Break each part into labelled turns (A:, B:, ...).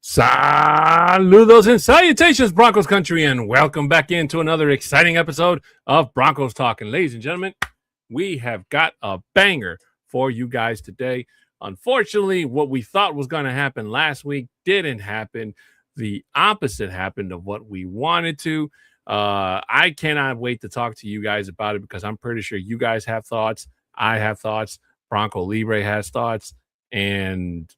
A: Saludos and salutations, Broncos country, and welcome back into another exciting episode of Broncos Talk. And ladies and gentlemen, we have got a banger for you guys today. Unfortunately, what we thought was going to happen last week didn't happen. The opposite happened of what we wanted to. I cannot wait to talk to you guys about it because I'm pretty sure you guys have thoughts. I have thoughts. Bronco Libre has thoughts. And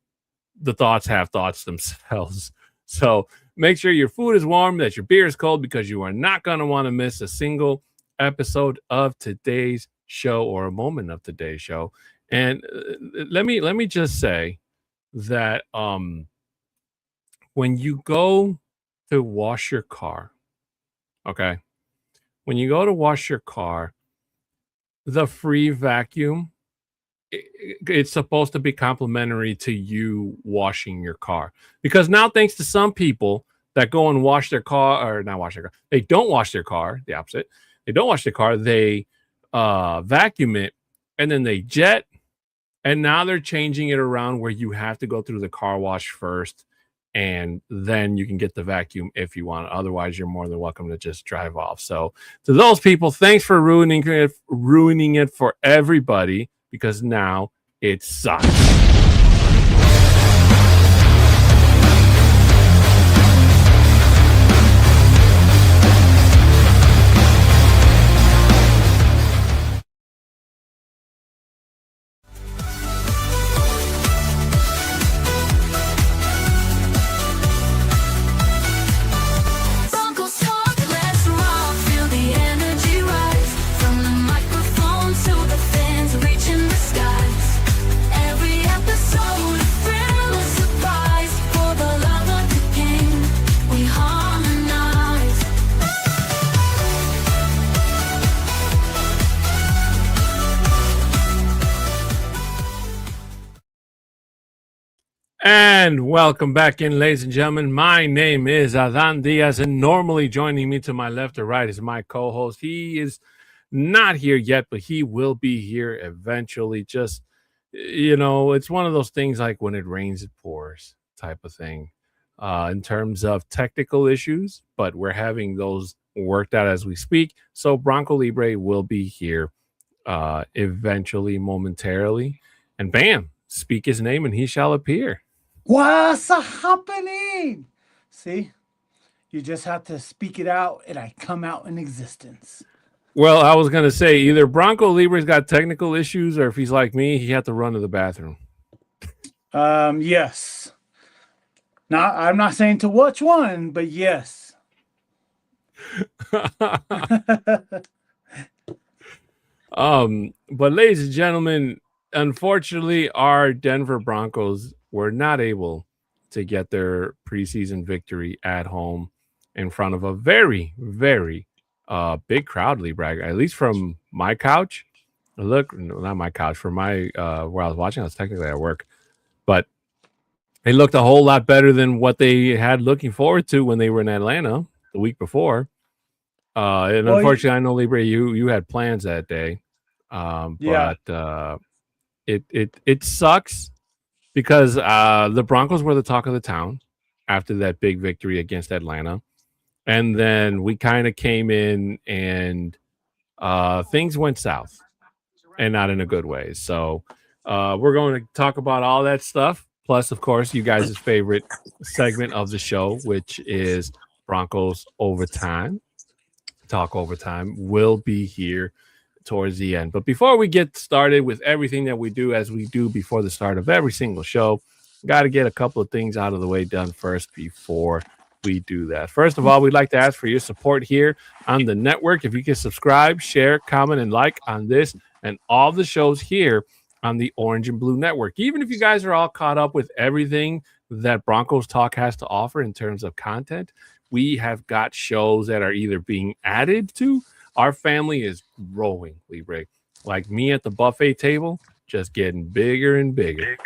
A: the thoughts have thoughts themselves. So make sure your food is warm, that your beer is cold, because you are not going to want to miss a single episode of today's show or a moment of today's show. And let me just say that when you go to wash your car, okay, when you go to wash your car, the free vacuum, it's supposed to be complimentary to you washing your car, because now, thanks to some people that go and wash their car, or not wash their car, they don't wash their car, the opposite. They don't wash their car, they vacuum it, and then they jet, and now they're changing it around where you have to go through the car wash first, and then you can get the vacuum if you want. Otherwise, you're more than welcome to just drive off. So to those people, thanks for ruining it for everybody, because now it sucks. And welcome back in, ladies and gentlemen. My name is Adan Diaz, and normally joining me to my left or right is my co-host. He is not here yet, but he will be here eventually. Just, it's one of those things like when it rains, it pours type of thing in terms of technical issues, but we're having those worked out as we speak. So Bronco Libre will be here eventually, momentarily, and bam, speak his name and he shall appear.
B: What's happening? See, you just have to speak it out and I come out in existence.
A: Well, I was going to say either Bronco Libre's got technical issues, or if he's like me, he had to run to the bathroom.
B: Yes. Now, I'm not saying to which one, but yes.
A: But ladies and gentlemen, unfortunately, our Denver Broncos were not able to get their preseason victory at home in front of a very, very big crowd, Libre, at least from my couch. Look, not my couch, from my where I was watching. I was technically at work, but it looked a whole lot better than what they had looking forward to when they were in Atlanta the week before. And unfortunately, I know, Libre, you had plans that day. But it sucks because the Broncos were the talk of the town after that big victory against Atlanta. And then we kind of came in and things went south, and not in a good way. So we're going to talk about all that stuff. Plus, of course, you guys' favorite segment of the show, which is Broncos Overtime. Talk Overtime will be here towards the end. But before we get started with everything that we do, as we do before the start of every single show, got to get a couple of things out of the way done first before we do that. First of all, we'd like to ask for your support here on the network. If you can subscribe, share, comment, and like on this and all the shows here on the Orange and Blue Network. Even if you guys are all caught up with everything that Broncos Talk has to offer in terms of content, we have got shows that are either being added to. Our family is growing, Libre. Like me at the buffet table, just getting bigger and bigger.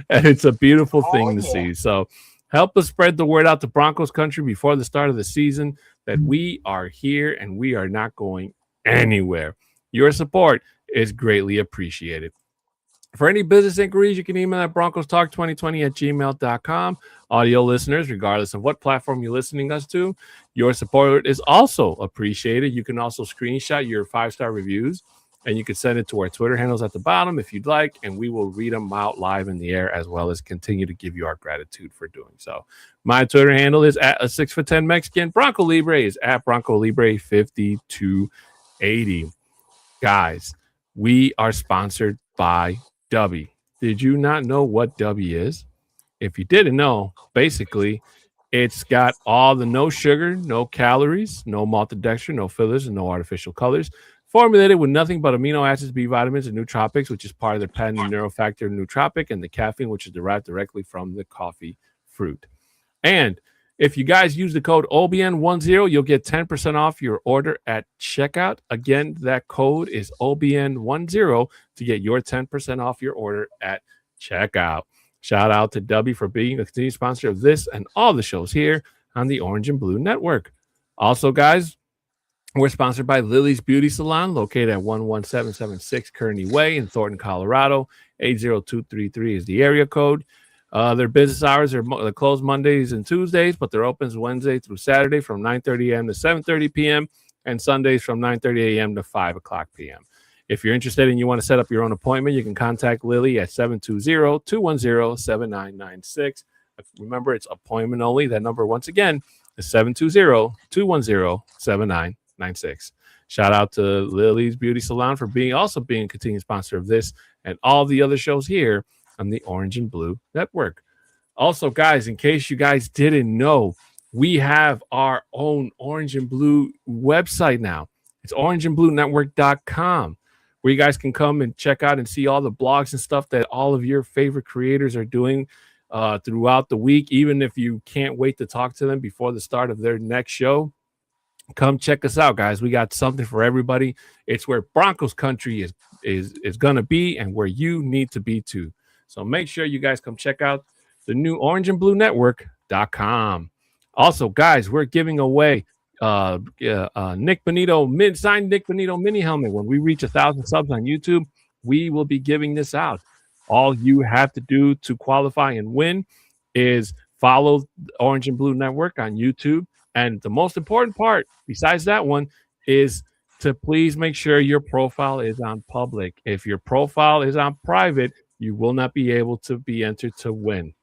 A: And it's a beautiful thing to see. So help us spread the word out to Broncos country before the start of the season that we are here and we are not going anywhere. Your support is greatly appreciated. For any business inquiries, you can email at broncostalk2020@gmail.com. Audio listeners, regardless of what platform you're listening us to, your support is also appreciated. You can also screenshot your 5-star reviews and you can send it to our Twitter handles at the bottom if you'd like, and we will read them out live in the air as well as continue to give you our gratitude for doing so. My Twitter handle is at a 6'10" Mexican. Bronco Libre is at Bronco Libre 5280. Guys, we are sponsored by Dubby. Did you not know what Dubby is? If you didn't know, basically, it's got all the no sugar, no calories, no maltodextrin, no fillers, and no artificial colors. Formulated with nothing but amino acids, B vitamins, and nootropics, which is part of their patented neurofactor nootropic, and the caffeine, which is derived directly from the coffee fruit. And if you guys use the code OBN10, you'll get 10% off your order at checkout. Again, that code is OBN10 to get your 10% off your order at checkout. Shout out to Dubby for being a continued sponsor of this and all the shows here on the Orange and Blue Network. Also, guys, we're sponsored by Lily's Beauty Salon, located at 11776 Kearney Way in Thornton, Colorado. 80233 is the area code. Their business hours are closed Mondays and Tuesdays, but they're open Wednesday through Saturday from 9:30 a.m. to 7:30 p.m. and Sundays from 9:30 a.m. to 5 o'clock p.m. If you're interested and you want to set up your own appointment, you can contact Lilly at 720-210-7996. Remember, it's appointment only. That number, once again, is 720-210-7996. Shout out to Lily's Beauty Salon for being a continued sponsor of this and all the other shows here on the Orange and Blue Network. Also, guys, in case you guys didn't know, we have our own Orange and Blue website now. It's orangeandbluenetwork.com, where you guys can come and check out and see all the blogs and stuff that all of your favorite creators are doing throughout the week. Even if you can't wait to talk to them before the start of their next show, come check us out, guys. We got something for everybody. It's where Broncos country is going to be and where you need to be too. So make sure you guys come check out the new orangeandbluenetwork.com. Also, guys, we're giving away Nick Bonito signed Nick Bonito mini helmet. When we reach 1,000 subs on YouTube, we will be giving this out. All you have to do to qualify and win is follow Orange and Blue Network on YouTube. And the most important part, besides that one, is to please make sure your profile is on public. If your profile is on private, you will not be able to be entered to win.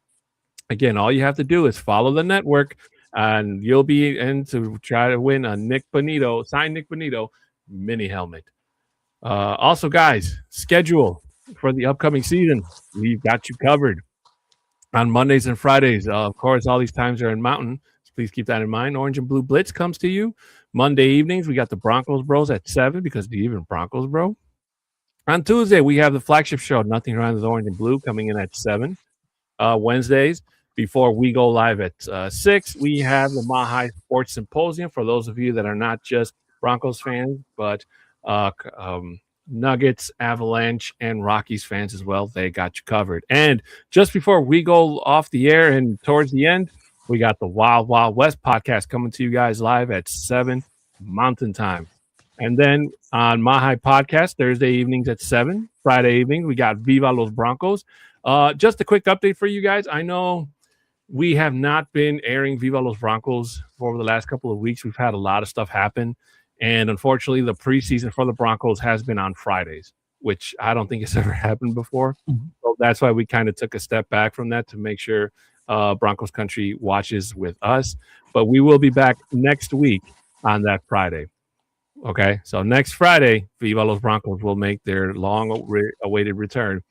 A: Again, all you have to do is follow the network, and you'll be in to try to win a signed Nick Bonito mini helmet. Also, guys, schedule for the upcoming season. We've got you covered on Mondays and Fridays. Of course, all these times are in Mountain, so please keep that in mind. Orange and Blue Blitz comes to you Monday evenings. We got the Broncos Bros at 7 because the even Broncos Bro. On Tuesday, we have the flagship show, Nothing Around with Orange and Blue, coming in at 7. Wednesdays, before we go live at 6, we have the Mahai Sports Symposium for those of you that are not just Broncos fans, but Nuggets, Avalanche, and Rockies fans as well. They got you covered. And just before we go off the air and towards the end, we got the Wild Wild West podcast coming to you guys live at 7 Mountain Time. And then on Mahai Podcast, Thursday evenings at 7. Friday evening, we got Viva Los Broncos. Just a quick update for you guys. I know we have not been airing Viva Los Broncos for the last couple of weeks. We've had a lot of stuff happen. And unfortunately, the preseason for the Broncos has been on Fridays, which I don't think has ever happened before. So that's why we kind of took a step back from that to make sure Broncos Country watches with us. But we will be back next week on that Friday. Okay, so next Friday, Viva Los Broncos will make their long-awaited return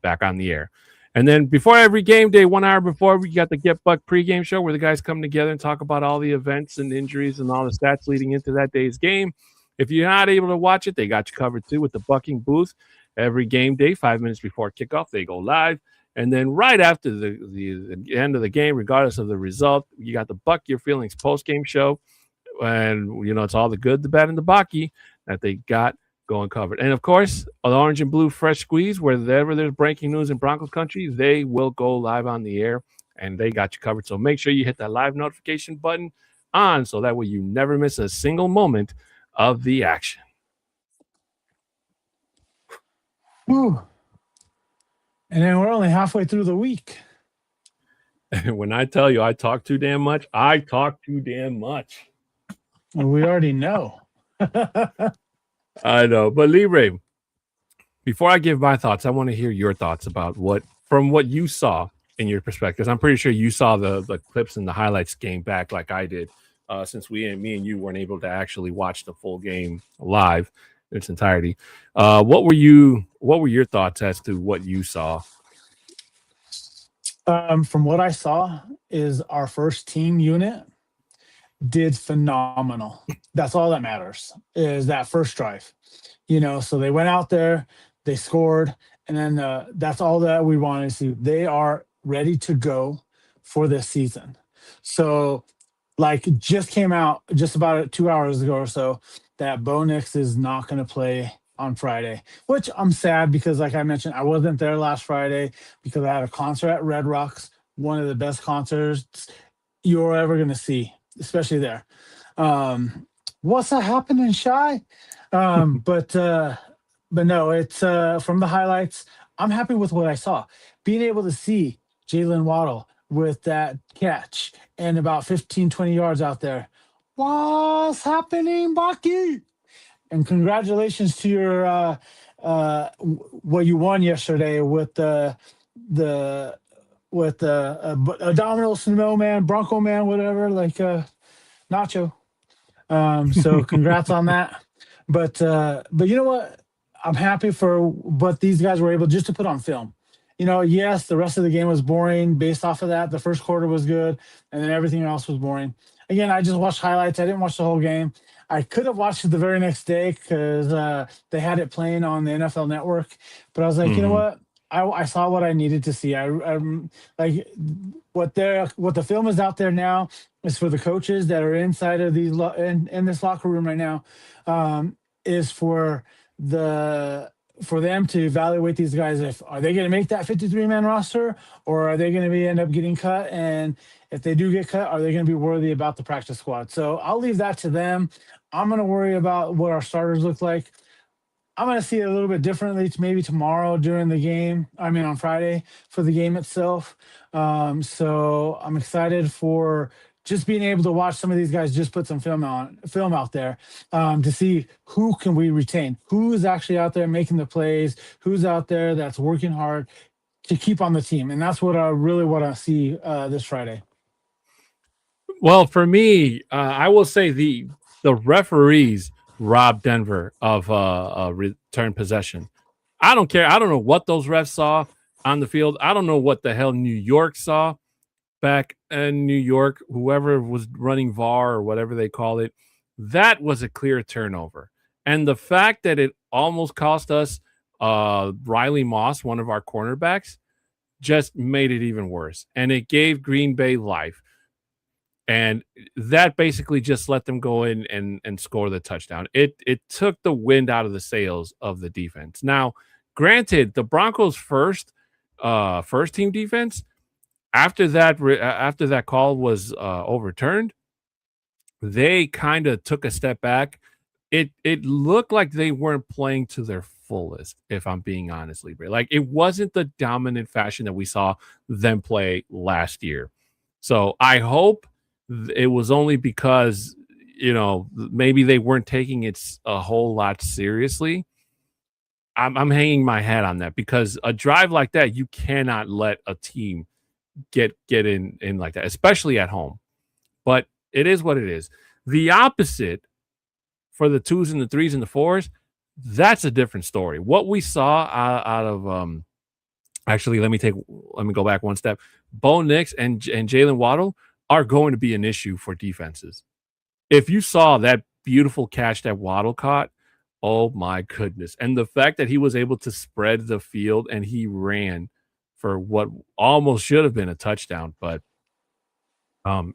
A: back on the air. And then before every game day, 1 hour before, we got the Get Buck pregame show where the guys come together and talk about all the events and injuries and all the stats leading into that day's game. If you're not able to watch it, they got you covered too with the Bucking booth. Every game day, 5 minutes before kickoff, they go live. And then right after the end of the game, regardless of the result, you got the Buck Your Feelings postgame show. And, it's all the good, the bad, and the Bucky that they got going covered. And, of course, the Orange and Blue Fresh Squeeze, wherever there's breaking news in Broncos country, they will go live on the air, and they got you covered. So make sure you hit that live notification button on so that way you never miss a single moment of the action.
B: Whew. And then we're only halfway through the week.
A: And when I tell you I talk too damn much, I talk too damn much.
B: We already know.
A: I know. But Libre, before I give my thoughts, I want to hear your thoughts about what you saw in your perspectives. I'm pretty sure you saw the clips and the highlights game back like I did, since me and you weren't able to actually watch the full game live in its entirety. What were your thoughts as to what you saw?
B: From what I saw, is our first team unit did phenomenal. That's all that matters is that first drive. So they went out there, they scored, and then that's all that we wanted to see. They are ready to go for this season. So, like, just came out just about 2 hours ago or so that Bo Nix is not going to play on Friday, which I'm sad because, like I mentioned, I wasn't there last Friday because I had a concert at Red Rocks, one of the best concerts you're ever going to see, especially there. What's that happening, Shy? Um, but uh, but no, it's from the highlights. I'm happy with what I saw. Being able to see Jalen Waddle with that catch and about 15, 20 yards out there. What's happening, Bucky? And congratulations to your what you won yesterday with the Abdominal Snowman, Bronco Man, whatever, like Nacho. So congrats on that. But you know what? I'm happy for what these guys were able just to put on film. Yes, the rest of the game was boring based off of that. The first quarter was good, and then everything else was boring. Again, I just watched highlights. I didn't watch the whole game. I could have watched it the very next day because they had it playing on the NFL Network. But I was like, you know
A: Hmm.
B: what? I saw what I needed to see. I'm like what the film is out there now is for the coaches that are inside of in this locker room right now, is the for them to evaluate these guys. If are they going to make that 53-man roster, or are they going to be end up getting cut? And if they do get cut, are they going to be worthy about the practice squad? So I'll leave that to them. I'm going to worry about what our starters look like. I'm going to see it a little bit differently, maybe tomorrow during the game. I mean, on Friday for the game itself. So I'm excited for just being able to watch some of these guys just put some film out there, to see who can we retain, who's actually out there making the plays, who's out there that's working hard to keep on the team, and that's what I really want to see this Friday.
A: Well, for me, I will say the referees robbed Denver of a return possession. I don't care. I don't know what those refs saw on the field. I don't know what the hell New York saw back in New York. Whoever was running VAR or whatever they call it, that was a clear turnover. And the fact that it almost cost us Riley Moss, one of our cornerbacks, just made it even worse. And it gave Green Bay life. And that basically just let them go in and score the touchdown. It took the wind out of the sails of the defense. Now, granted, the Broncos' first team defense, after that call was overturned, they kind of took a step back. It looked like they weren't playing to their fullest, if I'm being honest, Libre. Like it wasn't the dominant fashion that we saw them play last year. So I hope it was only because maybe they weren't taking it a whole lot seriously. I'm hanging my hat on that because a drive like that, you cannot let a team get in like that, especially at home. But it is what it is. The opposite for the twos and the threes and the fours, that's a different story. What we saw out of actually, let me go back one step. Bo Nix and Jalen Waddle are going to be an issue for defenses. If you saw that beautiful catch that Waddle caught, oh my goodness. And the fact that he was able to spread the field and he ran for what almost should have been a touchdown. But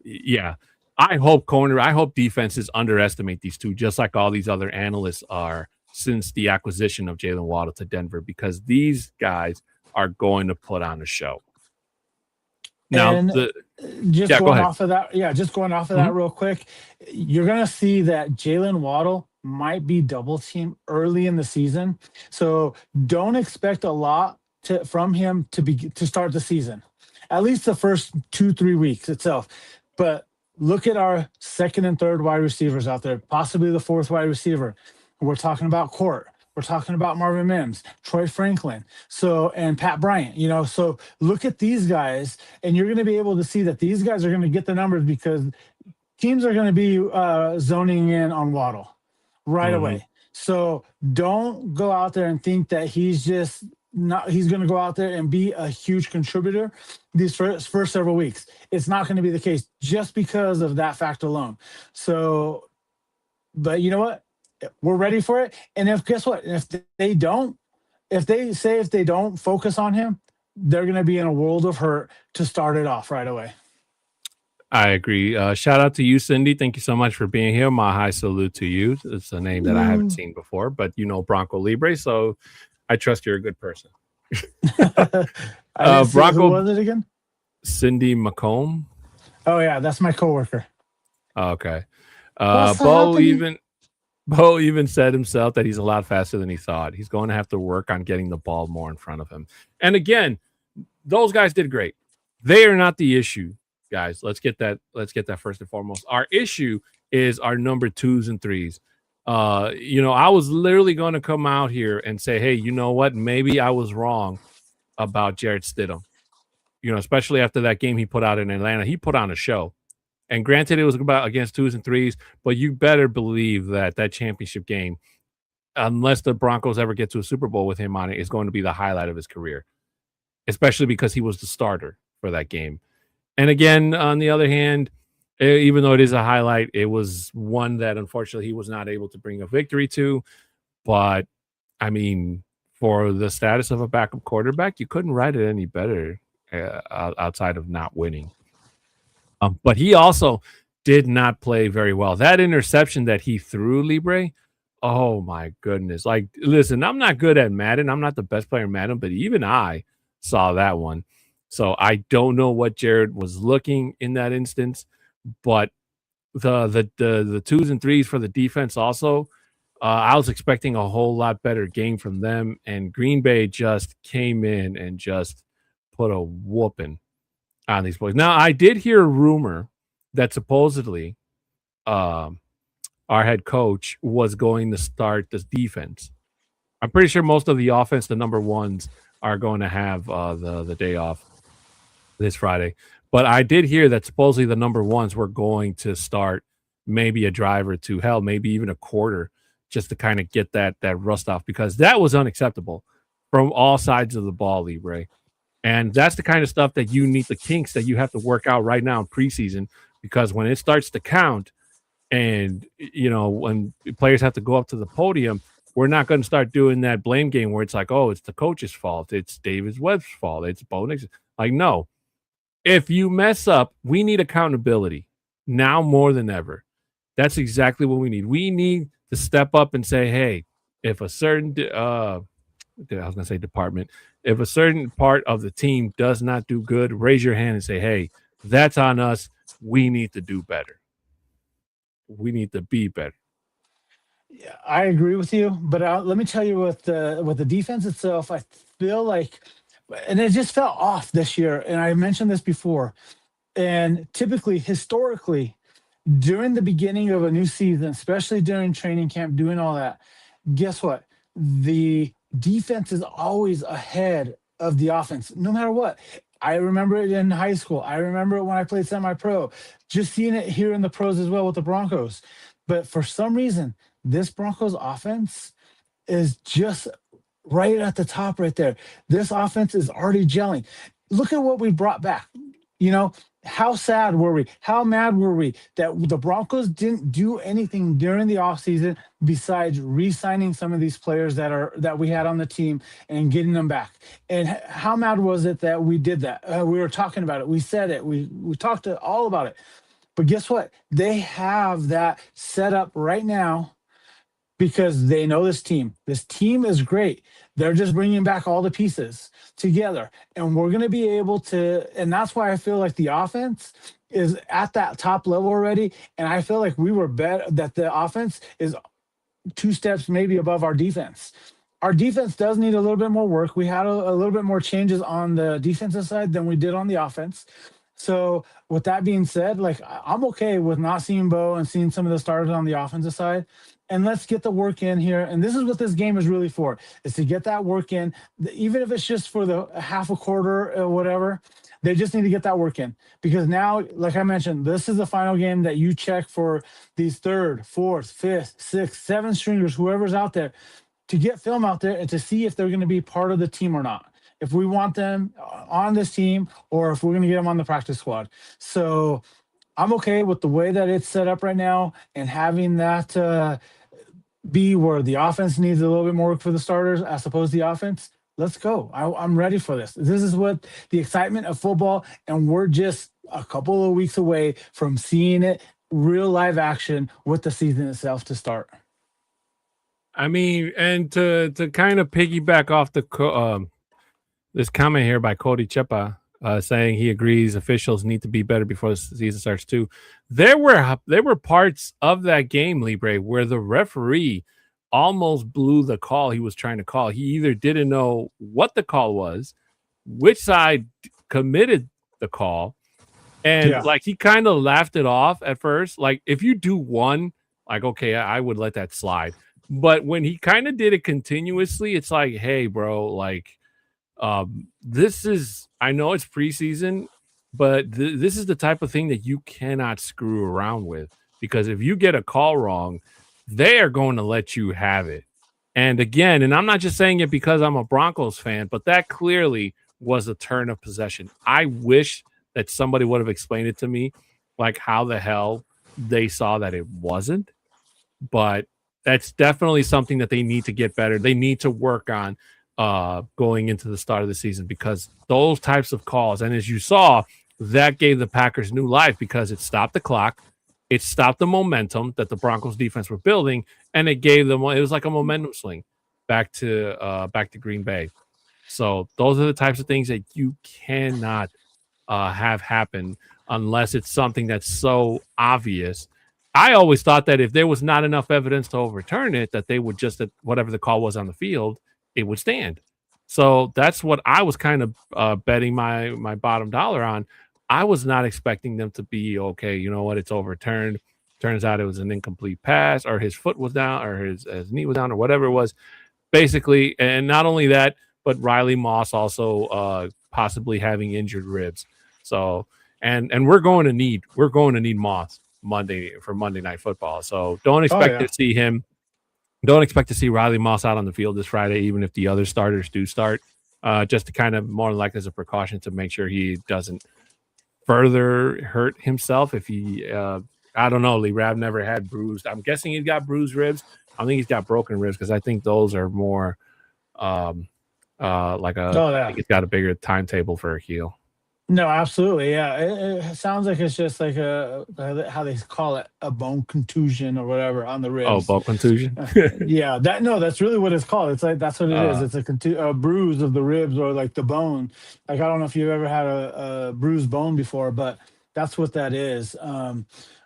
A: yeah, I hope defenses underestimate these two, just like all these other analysts are since the acquisition of Jalen Waddle to Denver, because these guys are going to put on a show. Now,
B: And just
A: yeah, go
B: going
A: ahead.
B: off of that, yeah, just going off of
A: Mhm.
B: that real quick, you're gonna see that Jalen Waddle might be double team early in the season. So don't expect a lot from him to start the season, at least the first 2-3 weeks itself. But look at our second and third wide receivers out there, possibly the fourth wide receiver. We're talking about Court. We're talking about Marvin Mims, Troy Franklin, and Pat Bryant. So look at these guys, and you're going to be able to see that these guys are going to get the numbers because teams are going to be zoning in on Waddle right away. So don't go out there and think that he's going to go out there and be a huge contributor these first several weeks. It's not going to be the case just because of that fact alone. So, but you know what? We're ready for it. And guess what? If they don't focus on him, they're going to be in a world of hurt to start it off right away.
A: I agree. Shout out to you, Cindy. Thank you so much for being here. My high salute to you. It's a name that I haven't seen before, but Bronco Libre, so I trust you're a good person.
B: Bronco, who was it again?
A: Cindy McComb.
B: Oh yeah, that's my coworker.
A: Okay. Bo even said himself that he's a lot faster than he thought. He's going to have to work on getting the ball more in front of him. And again, those guys did great. They are not the issue, guys. Let's get that first and foremost. Our issue is our number 2s and 3s. I was literally going to come out here and say, hey, you know what? Maybe I was wrong about Jarrett Stidham. Especially after that game he put out in Atlanta. He put on a show. And granted, it was against 2s and 3s, but you better believe that championship game, unless the Broncos ever get to a Super Bowl with him on it, is going to be the highlight of his career, especially because he was the starter for that game. And again, on the other hand, even though it is a highlight, it was one that unfortunately he was not able to bring a victory to. But, I mean, for the status of a backup quarterback, you couldn't write it any better outside of not winning. But he also did not play very well. That interception that he threw, Libre, oh my goodness. Like, listen, I'm not good at Madden. I'm not the best player in Madden, but even I saw that one. So I don't know what Jared was looking in that instance, but the 2s and 3s for the defense also, I was expecting a whole lot better game from them, and Green Bay just came in and just put a whooping on these boys. Now, I did hear a rumor that supposedly our head coach was going to start this defense. I'm pretty sure most of the offense, the number 1s, are going to have the day off this Friday. But I did hear that supposedly the number 1s were going to start maybe a drive or two, hell, maybe even a quarter, just to kind of get that rust off, because that was unacceptable from all sides of the ball, Libre. And that's the kind of stuff that you need, the kinks that you have to work out right now in preseason, because when it starts to count and, when players have to go up to the podium, we're not going to start doing that blame game where it's like, oh, it's the coach's fault. It's David Webb's fault. It's Bo Nixon. Like, no. If you mess up, we need accountability now more than ever. That's exactly what we need. We need to step up and say, hey, if a certain department, if a certain part of the team does not do good, raise your hand and say, hey, that's on us. We need to do better. We need to be better.
B: Yeah, I agree with you, but let me tell you, with the defense itself, I feel like, and it just felt off this year, and I mentioned this before, and typically, historically, during the beginning of a new season, especially during training camp, doing all that, guess what? The defense is always ahead of the offense, no matter what. I remember it in high school. I remember it when I played semi-pro, just seeing it here in the pros as well with the Broncos. But for some reason, this Broncos offense is just right at the top right there. This offense is already gelling. Look at what we brought back. How sad were we? How mad were we that the Broncos didn't do anything during the offseason besides re-signing some of these players that we had on the team and getting them back? And how mad was it that we did that? We were talking about it. We said it. We talked all about it. But guess what? They have that set up right now because they know this team. This team is great. They're just bringing back all the pieces together, and we're going to be able to. And that's why I feel like the offense is at that top level already. And I feel like we were better, that the offense is 2 steps maybe above our defense. our defense does need a little bit more work. We had a little bit more changes on the defensive side than we did on the offense. So with that being said, like I'm okay with not seeing Bo and seeing some of the starters on the offensive side. And let's get the work in here. And this is what this game is really for, is to get that work in, even if it's just for the half a quarter or whatever. They just need to get that work in, because now, like I mentioned, this is the final game that you check for these third, fourth, fifth, sixth, seven stringers, whoever's out there, to get film out there and to see if they're going to be part of the team or not. If we want them on this team or if we're going to get them on the practice squad. So I'm okay with the way that it's set up right now, and having that be where the offense needs a little bit more work for the starters as opposed to the offense. Let's go. I'm ready for this. This is what the excitement of football, and we're just a couple of weeks away from seeing it real live action with the season itself to start.
A: I mean, and to kind of piggyback off this comment here by Cody Chepa, saying he agrees officials need to be better before the season starts too. There were parts of that game, Libre, where the referee almost blew the call he was trying to call. He either didn't know what the call was, which side committed the call, and like he kind of laughed it off at first. Like if you do one, like okay, I would let that slide. But when he kind of did it continuously, it's like, hey, bro, like this is, I know it's preseason, but this is the type of thing that you cannot screw around with, because if you get a call wrong, they are going to let you have it. And again, and I'm not just saying it because I'm a Broncos fan, but that clearly was a turn of possession. I wish that somebody would have explained it to me, like how the hell they saw that it wasn't. But that's definitely something that they need to get better. They need to work on going into the start of the season, because those types of calls, and as you saw, that gave the Packers new life because it stopped the clock. It stopped the momentum that the Broncos defense were building, and it gave them, it was like a momentum swing back to Green Bay. So those are the types of things that you cannot have happen unless it's something that's so obvious. I always thought that if there was not enough evidence to overturn it, that they would just, that whatever the call was on the field, it would stand. So that's what I was kind of betting my bottom dollar on. I was not expecting them to be, okay, you know what, it's overturned. Turns out it was an incomplete pass, or his foot was down, or his knee was down, or whatever it was. Basically, and not only that, but Riley Moss also possibly having injured ribs. So, and we're going to need Moss Monday Night Football. So don't expect to see him. Don't expect to see Riley Moss out on the field this Friday, even if the other starters do start, just to kind of more like as a precaution to make sure he doesn't further hurt himself. If he, I don't know, Lee Rab never had bruised. I'm guessing he's got bruised ribs. I think he's got broken ribs, because I think those are more like a. I think it's got a bigger timetable for a heel.
B: No, absolutely, yeah. It sounds like it's just like how they call it, a bone contusion or whatever on the ribs.
A: Oh, bone contusion.
B: Yeah, that's really what it's called. It's like that's what it is. It's a bruise of the ribs, or like the bone. Like I don't know if you've ever had a bruised bone before, but that's what that is.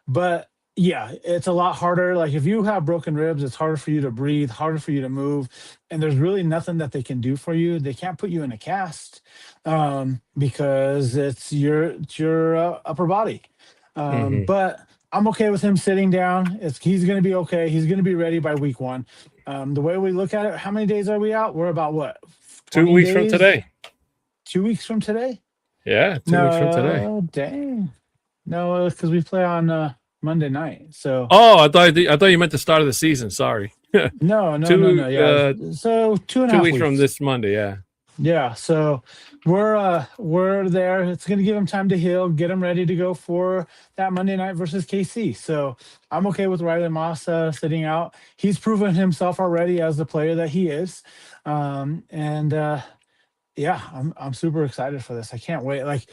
B: But yeah, it's a lot harder. Like if you have broken ribs, it's harder for you to breathe, harder for you to move, and there's really nothing that they can do for you. They can't put you in a cast because it's your upper body. But I'm okay with him sitting down. He's going to be okay. He's going to be ready by week 1. The way we look at it, how many days are we out? We're about what?
A: 2 weeks from today.
B: 2 weeks from today?
A: Yeah, 2 weeks from today.
B: Oh, dang. No, because we play on Monday night. So.
A: Oh, I thought you meant the start of the season. Sorry.
B: No. Yeah. So 2.5
A: weeks from this Monday. Yeah.
B: Yeah. So we're there. It's going to give him time to heal, get him ready to go for that Monday night versus KC. So I'm okay with Riley Moss sitting out. He's proven himself already as the player that he is. Yeah, I'm super excited for this. I can't wait. Like,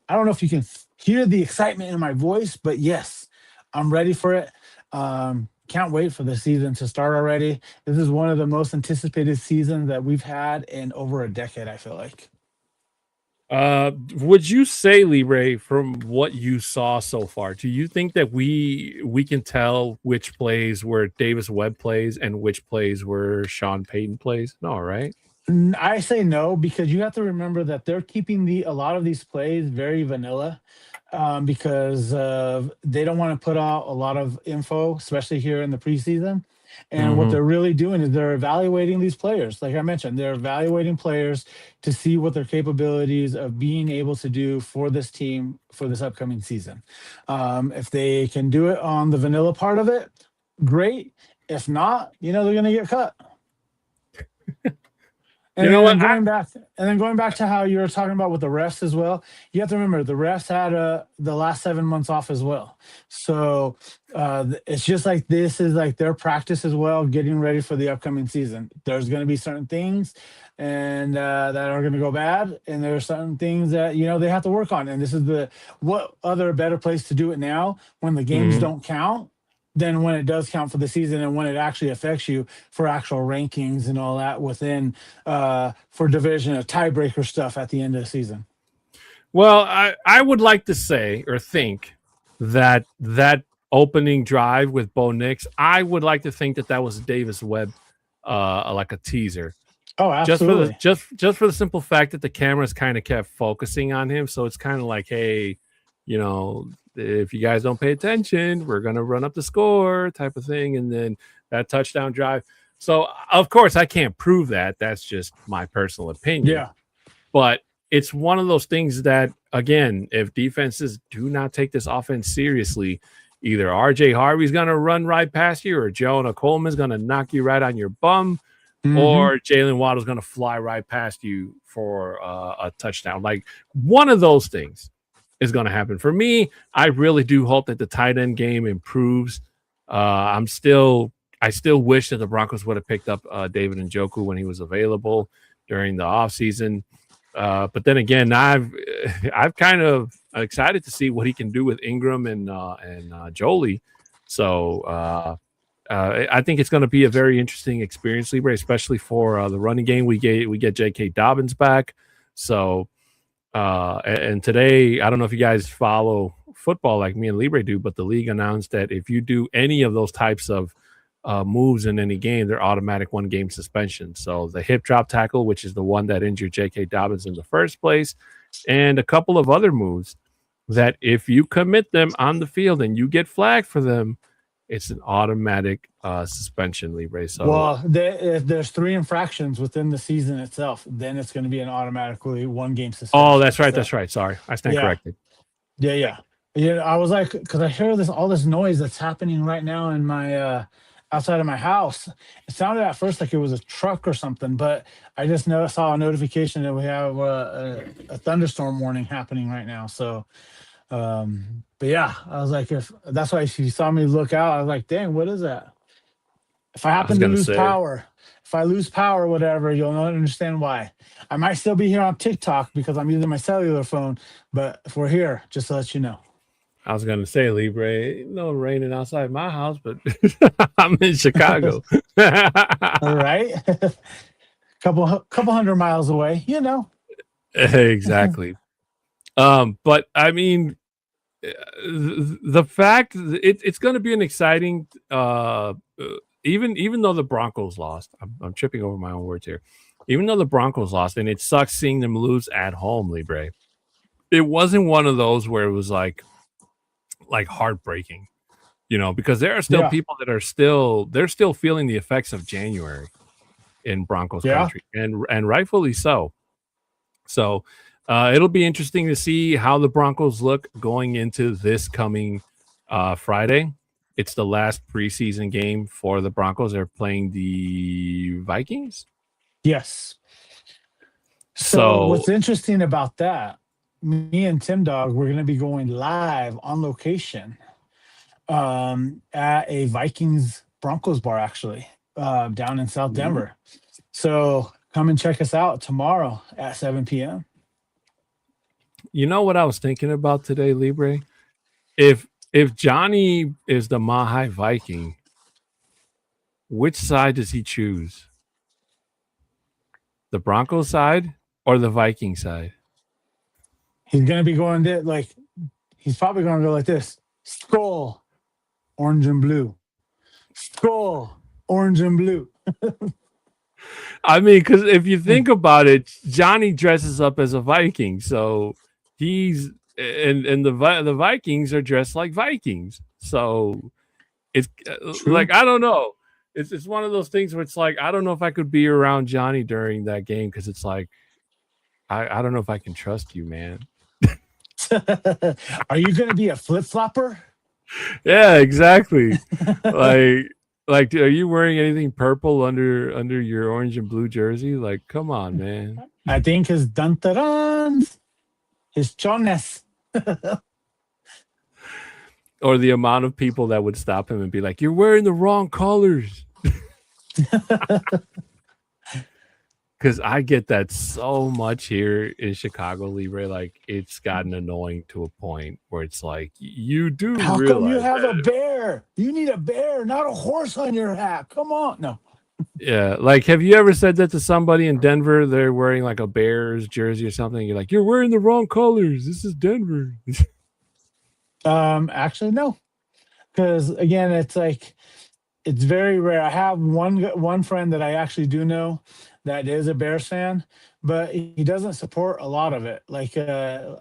B: I don't know if you can hear the excitement in my voice, but yes, I'm ready for it. Can't wait for the season to start already. This is one of the most anticipated seasons that we've had in over a decade, I feel like.
A: Would you say, Libre, from what you saw so far, do you think that we can tell which plays were Davis Webb plays and which plays were Sean Payton plays? No, right?
B: I say no because you have to remember that they're keeping a lot of these plays very vanilla, because they don't want to put out a lot of info, especially here in the preseason. And what
A: Mm-hmm.
B: they're really doing is they're evaluating these players. Like I mentioned, they're evaluating players to see what their capabilities of being able to do for this team for this upcoming season. If they can do it on the vanilla part of it, great. If not, they're going to get cut.
A: You
B: And
A: know
B: then
A: what?
B: going back to how you were talking about with the refs as well. You have to remember the refs had the last 7 months off as well. So it's just like this is like their practice as well, getting ready for the upcoming season. There's going to be certain things and that are going to go bad, and there are certain things that they have to work on. And this is what other better place to do it now when the games
A: Mhm.
B: don't count than when it does count for the season and when it actually affects you for actual rankings and all that within for division of tiebreaker stuff at the end of the season.
A: Well, I would like to say or think that opening drive with Bo Nix, I would like to think that was Davis Webb, like a teaser.
B: Oh,
A: Just for the
B: absolutely.
A: just for the simple fact that the cameras kind of kept focusing on him, so it's kind of like, hey, if you guys don't pay attention, we're gonna run up the score, type of thing, and then that touchdown drive. So of course I can't prove that. That's just my personal opinion,
B: Yeah.
A: but it's one of those things that, again, if defenses do not take this offense seriously, either RJ Harvey's gonna run right past you, or Jonah Coleman's gonna knock you right on your bum,
B: Hmm.
A: or Jalen Waddle's going to fly right past you for a touchdown. Like, one of those things is going to happen. For me, I really do hope that the tight end game improves. I still wish that the Broncos would have picked up David Njoku when he was available during the offseason. But then again, I've kind of excited to see what he can do with Ingram and Jolie. So I think it's going to be a very interesting experience, Libre, especially for the running game. We get J.K. Dobbins back. So and today, I don't know if you guys follow football like me and Libre do, but the league announced that if you do any of those types of moves in any game, they're automatic 1-game suspension. So the hip drop tackle, which is the one that injured J.K. Dobbins in the first place, and a couple of other moves that if you commit them on the field and you get flagged for them, it's an automatic suspension, Libre. So,
B: Well, if there's 3 infractions within the season itself, then it's going to be an automatically 1-game
A: oh,
B: suspension.
A: that's right,
B: So,
A: that's right. Sorry, I stand
B: yeah,
A: corrected.
B: yeah. Yeah, I was like, because I hear all this noise that's happening right now in my outside of my house. It sounded at first like it was a truck or something, but I just saw a notification that we have a thunderstorm warning happening right now. So, but yeah, I was like, if that's why she saw me look out, I was like, dang, what is that? If I
A: I was
B: happen to
A: gonna
B: lose
A: say,
B: power, if I lose power, whatever, you'll not understand why. I might still be here on TikTok because I'm using my cellular phone, but if we're here, just to let you know.
A: Libre, no raining outside my house, but I'm in Chicago.
B: All right. Couple 100 miles away,
A: Exactly. But I mean, the fact it's going to be an exciting even though the Broncos lost, I'm tripping over my own words here. Even though the Broncos lost, and it sucks seeing them lose at home, Libre, it wasn't one of those where it was like heartbreaking, because there are still
B: Yeah.
A: people that are they're still feeling the effects of January in Broncos
B: Yeah.
A: country, and rightfully so. So it'll be interesting to see how the Broncos look going into this coming Friday. It's the last preseason game for the Broncos. They're playing the Vikings.
B: Yes. So
A: So,
B: what's interesting about that, me and Tim Dog, we're gonna be going live on location at a Vikings Broncos bar actually, down in South Denver. So come and check us out tomorrow at 7 p.m.
A: you know what I was thinking about today, Libre? If Johnny is the Mahai Viking, which side does he choose? The Broncos side or the Viking side?
B: He's gonna be going to like he's probably gonna go like this: skull, orange and blue, skull, orange and blue.
A: I mean, because if you think about it, Johnny dresses up as a Viking, so he's and the Vikings are dressed like Vikings. So it's
B: True.
A: like I don't know. It's one of those things where it's like I don't know if I could be around Johnny during that game because it's like I don't know if I can trust you, man.
B: Are you gonna be a flip flopper?
A: Yeah, exactly. like are you wearing anything purple under your orange and blue jersey? Like, come on, man.
B: I think his duntarans, his chones.
A: Or the amount of people that would stop him and be like, "You're wearing the wrong colors." Because I get that so much here in Chicago, Libre. Like, it's gotten annoying to a point where it's like, you do
B: How
A: realize
B: come you have a
A: that.
B: bear? You need a bear, not a horse on your hat. Come on. No.
A: Yeah. Like, have you ever said that to somebody in Denver? They're wearing like a Bears jersey or something. You're like, you're wearing the wrong colors. This is Denver.
B: Actually, no. Because again, it's like it's very rare. I have one friend that I actually do know that is a Bears fan, but he doesn't support a lot of it. Like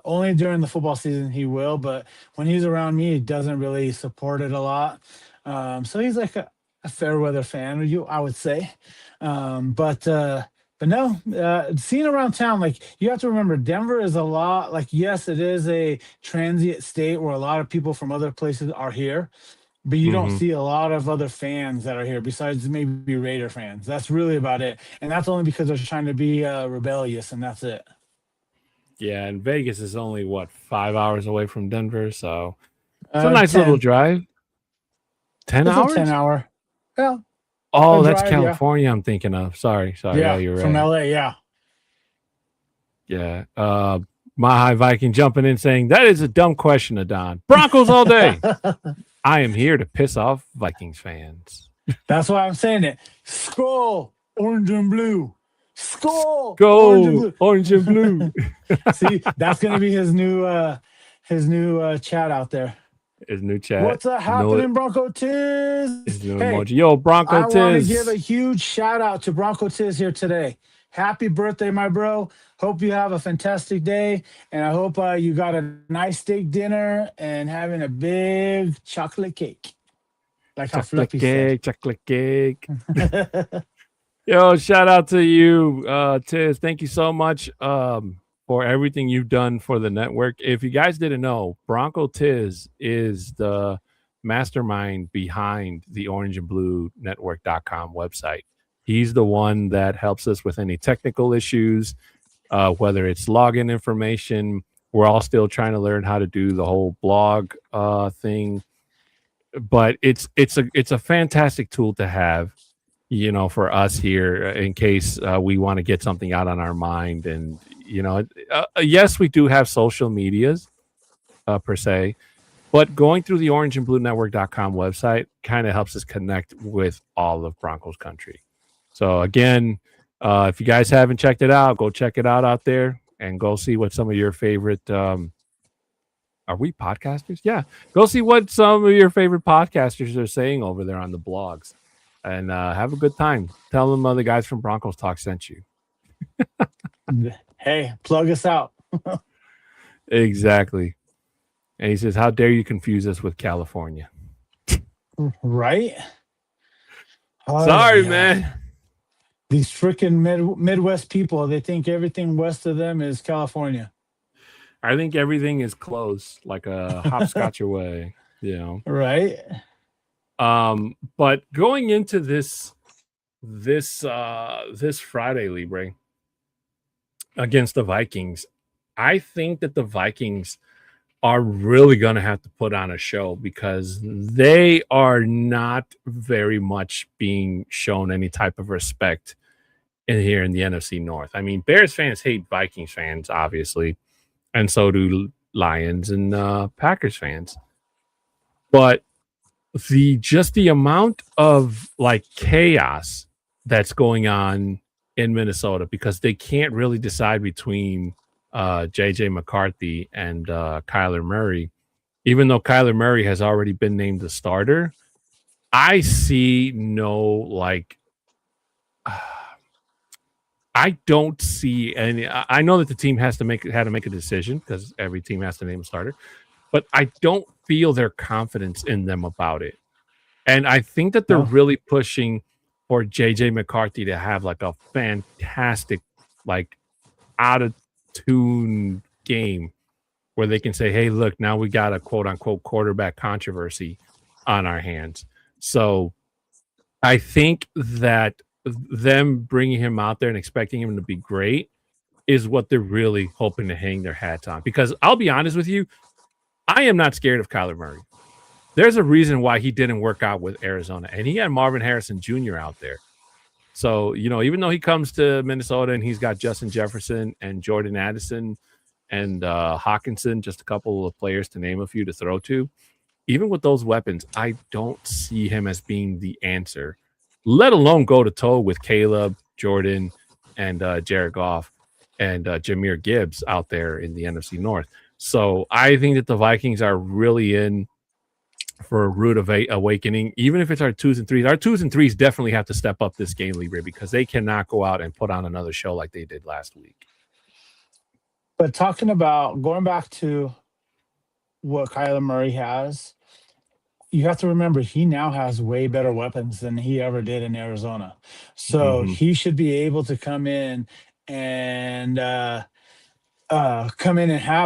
B: only during the football season he will, but when he's around me, he doesn't really support it a lot. So he's like a fair weather fan, I would say. But no, seeing around town, like you have to remember, Denver is a lot. Like yes, it is a transient state where a lot of people from other places are here, but you don't
A: Mm-hmm.
B: see a lot of other fans that are here besides maybe Raider fans. That's really about it, and that's only because they're trying to be rebellious, and that's it.
A: Yeah. And Vegas is only, what, 5 hours away from Denver. So it's a nice little
B: 10.
A: drive. 10
B: It's a 10
A: hours?
B: hour. Well, a
A: Oh, that's
B: drive, yeah,
A: California I'm thinking of. Sorry. Yeah,
B: yeah,
A: you're
B: from
A: right.
B: LA, yeah.
A: Yeah. My High Viking jumping in saying, that is a dumb question, Adon. Broncos all day. I am here to piss off Vikings fans.
B: That's why I'm saying it. Skull, orange and blue. Skull, orange and
A: Go
B: blue.
A: orange and blue.
B: See, that's gonna be his new chat out there.
A: His new chat.
B: What's happening, Bronco Tiz?
A: His new
B: Hey,
A: emoji. Yo, Bronco
B: I want to give
A: Tiz.
B: a huge shout out to Bronco Tiz here today. Happy birthday, my bro. Hope you have a fantastic day. And I hope you got a nice steak dinner and having a big chocolate cake. Like how
A: Chocolate
B: Fluffy
A: cake, chocolate cake. Yo, shout out to you, Tiz. Thank you so much for everything you've done for the network. If you guys didn't know, Bronco Tiz is the mastermind behind the Orange and Blue Network.com website. He's the one that helps us with any technical issues, whether it's login information. We're all still trying to learn how to do the whole blog thing, but it's a fantastic tool to have, you know, for us here in case we want to get something out on our mind. And you know, yes, we do have social medias per se, but going through the orangeandbluenetwork.com website kind of helps us connect with all of Broncos country. So again, if you guys haven't checked it out, go check it out there and go see what some of your favorite are we podcasters? Yeah. Go see what some of your favorite podcasters are saying over there on the blogs and have a good time. Tell them the guys from Broncos Talk sent you.
B: Hey, plug us out.
A: Exactly. And he says, how dare you confuse us with California?
B: Right?
A: Sorry, man.
B: These freaking Midwest people, they think everything west of them is California.
A: I think everything is close, like a hopscotch away, you know.
B: Right?
A: But going into this Friday, Libre, against the Vikings, I think that the Vikings are really going to have to put on a show because they are not very much being shown any type of respect in here in the NFC North. I mean, Bears fans hate Vikings fans, obviously, and so do Lions and Packers fans. But the amount of like chaos that's going on in Minnesota because they can't really decide between JJ McCarthy and Kyler Murray. Even though Kyler Murray has already been named the starter, I see no like. I don't see any. I know that the team had to make a decision because every team has to name a starter, but I don't feel their confidence in them about it. And I think that they're really pushing for JJ McCarthy to have like a fantastic, like out of tune game where they can say, hey, look, now we got a quote unquote quarterback controversy on our hands. So I think that them bringing him out there and expecting him to be great is what they're really hoping to hang their hats on. Because I'll be honest with you, I am not scared of Kyler Murray. There's a reason why he didn't work out with Arizona, and he had Marvin Harrison Jr. out there. So, even though he comes to Minnesota and he's got Justin Jefferson and Jordan Addison and Hawkinson, just a couple of players to name a few to throw to, even with those weapons, I don't see him as being the answer, let alone go to toe with Caleb, Jordan, and Jared Goff and Jahmyr Gibbs out there in the NFC North. So I think that the Vikings are really in for a rude awakening, even if it's our 2s and 3s. Our 2s and 3s definitely have to step up this game, Libre, because they cannot go out and put on another show like they did last week.
B: But talking about going back to what Kyler Murray has, you have to remember he now has way better weapons than he ever did in Arizona. So he should be able to come in and have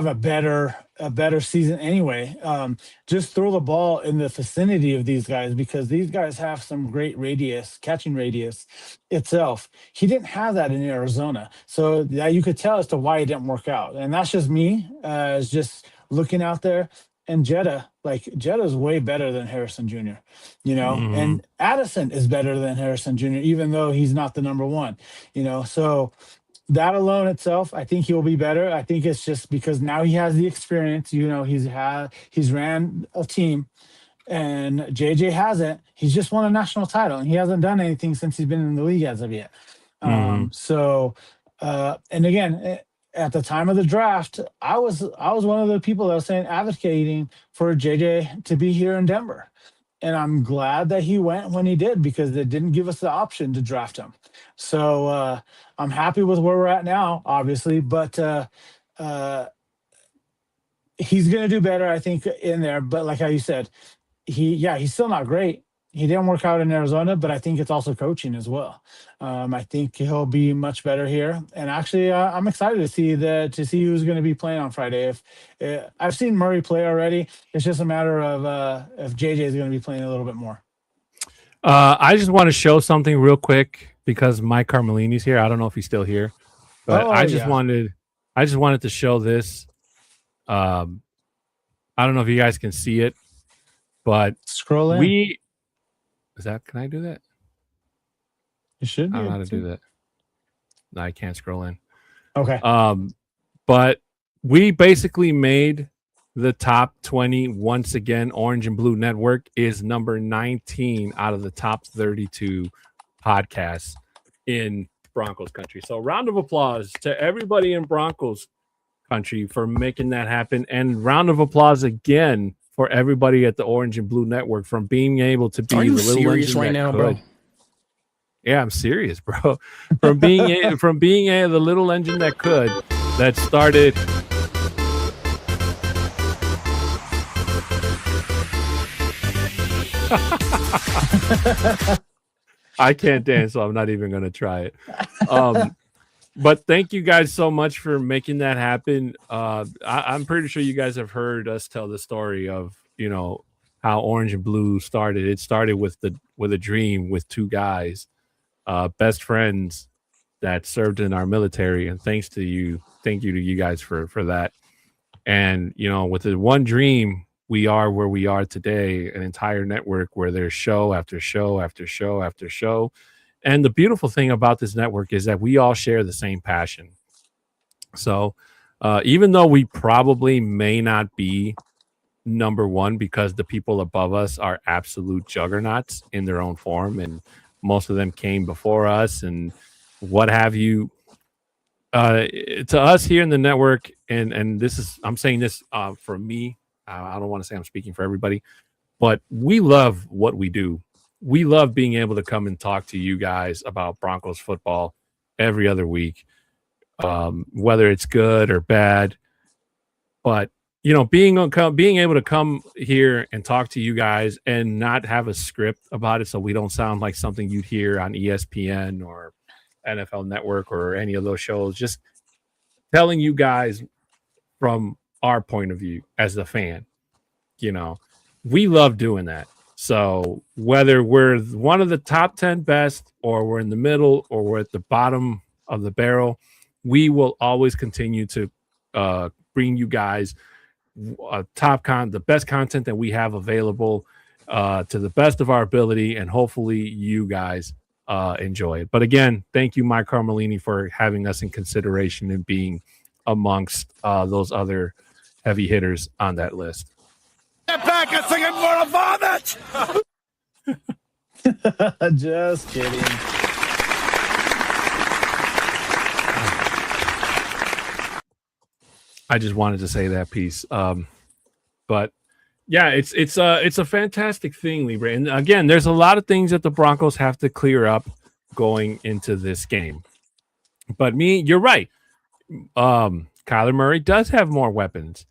B: a better season anyway. Just throw the ball in the vicinity of these guys, because these guys have some great catching radius itself. He didn't have that in Arizona. So you could tell as to why it didn't work out. And that's just me, is just looking out there. And Jetta's way better than Harrison Jr., and Addison is better than Harrison Jr., even though he's not the number one, so that alone itself, I think he'll be better. I think it's just because now he has the experience, he's ran a team, and JJ hasn't. He's just won a national title, and he hasn't done anything since he's been in the league as of yet. So, and again, at the time of the draft, I was one of the people that was advocating for JJ to be here in Denver. And I'm glad that he went when he did, because they didn't give us the option to draft him. So I'm happy with where we're at now, obviously, but he's going to do better, I think, in there. But like how you said, he's still not great. He didn't work out in Arizona, but I think it's also coaching as well. I think he'll be much better here. And actually, I'm excited to see who's going to be playing on Friday. If I've seen Murray play already, it's just a matter of if JJ is going to be playing a little bit more.
A: I just want to show something real quick because Mike Carmelini's here. I don't know if he's still here, but I just wanted to show this. I don't know if you guys can see it, but
B: scroll in.
A: Can I do that?
B: You should be.
A: I don't know how to do that. No, I can't scroll in.
B: Okay.
A: But we basically made the top 20 once again. Orange and Blue Network is number 19 out of the top 32 podcasts in Broncos country. So round of applause to everybody in Broncos country for making that happen. And round of applause again for everybody at the Orange and Blue Network from being able to be the little engine right now, bro. Yeah, I'm serious, bro. From being the little engine that could, that started. I can't dance, so I'm not even going to try it. But thank you guys so much for making that happen. I'm pretty sure you guys have heard us tell the story of, how Orange and Blue started. It started with a dream with two guys, best friends that served in our military. And thank you to you guys for that. And, with the one dream, we are where we are today, an entire network where there's show after show after show after show. And the beautiful thing about this network is that we all share the same passion. So even though we probably may not be number one because the people above us are absolute juggernauts in their own form, and most of them came before us and what have you, to us here in the network, and this is, I'm saying this for me. I don't want to say I'm speaking for everybody, but we love what we do. We love being able to come and talk to you guys about Broncos football every other week, whether it's good or bad. But being able to come here and talk to you guys and not have a script about it, so we don't sound like something you'd hear on ESPN or NFL Network or any of those shows. Just telling you guys from our point of view as a fan, we love doing that. So whether we're one of the top 10 best, or we're in the middle, or we're at the bottom of the barrel, we will always continue to bring you guys the best content that we have available to the best of our ability, and hopefully you guys enjoy it. But again, thank you, Mike Carmelini, for having us in consideration and being amongst those other heavy hitters on that list.
C: Get back and singing for a vomit!
B: Just kidding.
A: I just wanted to say that piece. But yeah, it's a fantastic thing, Libre. And again, there's a lot of things that the Broncos have to clear up going into this game. But you're right. Kyler Murray does have more weapons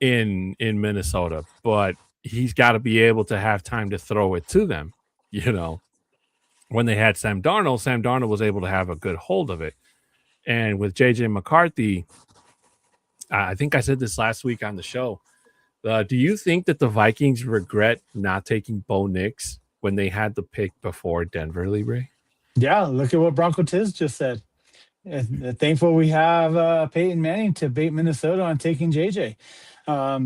A: in Minnesota, but he's got to be able to have time to throw it to them. When they had Sam Darnold was able to have a good hold of it. And with JJ McCarthy, I think I said this last week on the show. Do you think that the Vikings regret not taking Bo Nix when they had the pick before Denver, Libre?
B: Yeah, look at what Bronco Tiz just said. Thankful we have Peyton Manning to bait Minnesota on taking JJ.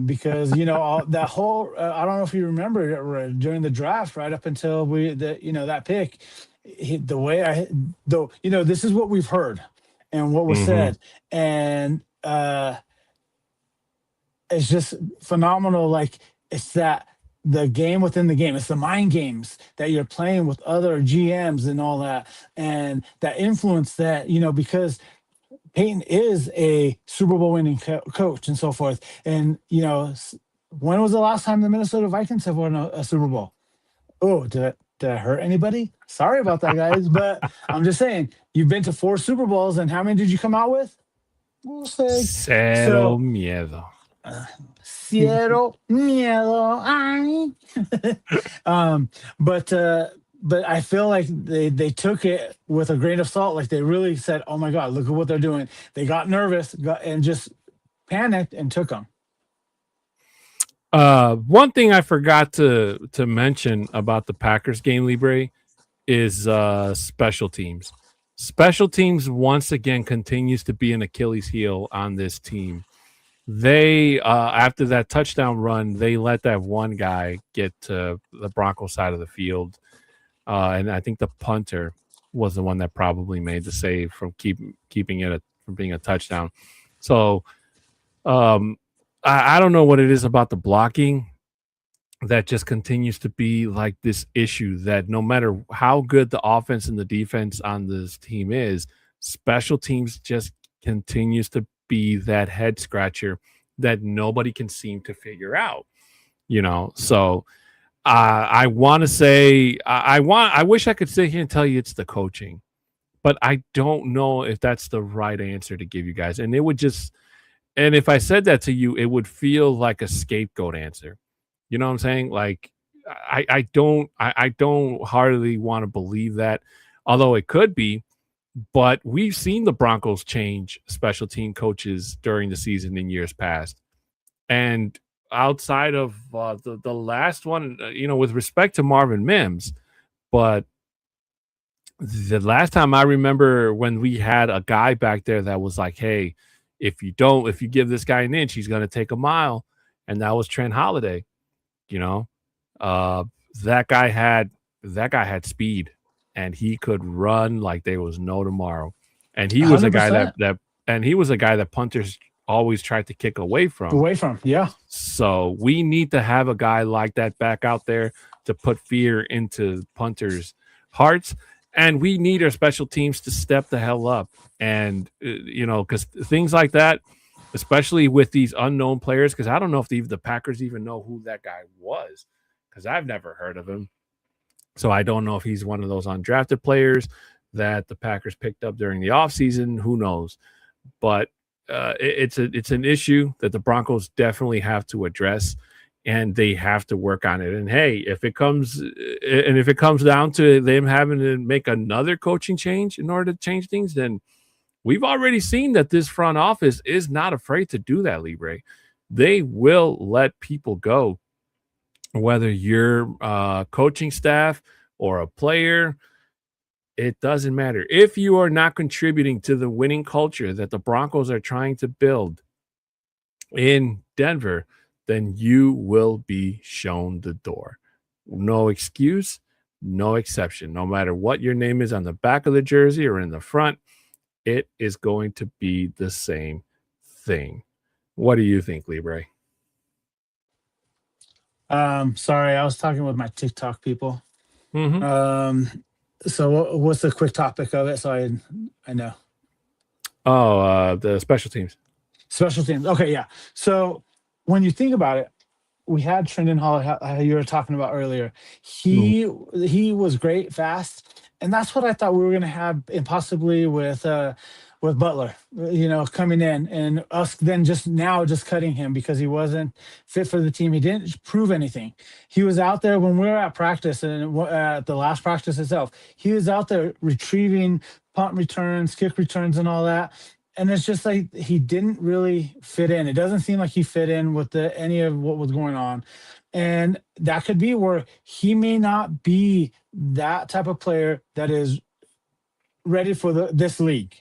B: Because that whole I don't know if you remember during the draft, right up until that pick, this is what we've heard and what was said, and it's just phenomenal. Like, it's that the game within the game, it's the mind games that you're playing with other GMs and all that, and that influence that because Peyton is a Super Bowl winning coach and so forth. And, when was the last time the Minnesota Vikings have won a Super Bowl? Oh, did I hurt anybody? Sorry about that, guys. But I'm just saying, you've been to 4 Super Bowls, and how many did you come out with?
A: Cero miedo.
B: Cero miedo. But I feel like they took it with a grain of salt. Like, they really said, oh my God, look at what they're doing. They got nervous and just panicked and took them.
A: One thing I forgot to mention about the Packers game, Libre, is special teams. Special teams once again continues to be an Achilles heel on this team. They after that touchdown run, they let that one guy get to the Broncos side of the field. And I think the punter was the one that probably made the save from keeping it from being a touchdown. So I don't know what it is about the blocking that just continues to be like this issue, that no matter how good the offense and the defense on this team is, special teams just continues to be that head scratcher that nobody can seem to figure out. So I want to say I wish I could sit here and tell you it's the coaching, but I don't know if that's the right answer to give you guys. And if I said that to you, it would feel like a scapegoat answer. You know what I'm saying? Like, I don't hardly want to believe that, although it could be. But we've seen the Broncos change special team coaches during the season in years past, and outside of the last one, with respect to Marvin Mims, but the last time I remember when we had a guy back there that was like, hey, if you give this guy an inch, he's going to take a mile. And that was Trent Holiday. That guy had speed, and he could run like there was no tomorrow. And he was 100%. A guy that punters always tried to kick away from.
B: Yeah.
A: So we need to have a guy like that back out there to put fear into punters' hearts. And we need our special teams to step the hell up. And, because things like that, especially with these unknown players, because I don't know if the Packers even know who that guy was, because I've never heard of him. So I don't know if he's one of those undrafted players that the Packers picked up during the offseason. Who knows? But it's an issue that the Broncos definitely have to address, and they have to work on it. And hey, if it comes down to them having to make another coaching change in order to change things, then we've already seen that this front office is not afraid to do that, Libre. They will let people go, whether you're coaching staff or a player. It doesn't matter. If you are not contributing to the winning culture that the Broncos are trying to build in Denver, then you will be shown the door. No excuse, no exception. No matter what your name is on the back of the jersey or in the front, it is going to be the same thing. What do you think, Libre?
B: Sorry, I was talking with my TikTok people.
A: Mm-hmm.
B: So what's the quick topic of it? So I know.
A: Oh, the special teams.
B: Special teams. Okay, yeah. So when you think about it, we had Trendon Hall, how you were talking about earlier. He was great, fast, and that's what I thought we were going to have, and possibly with Butler, coming in, and us then just cutting him because he wasn't fit for the team. He didn't prove anything. He was out there when we were at practice, and at the last practice itself, he was out there retrieving punt returns, kick returns, and all that. And it's just like he didn't really fit in. It doesn't seem like he fit in with any of what was going on. And that could be where he may not be that type of player that is ready for this league.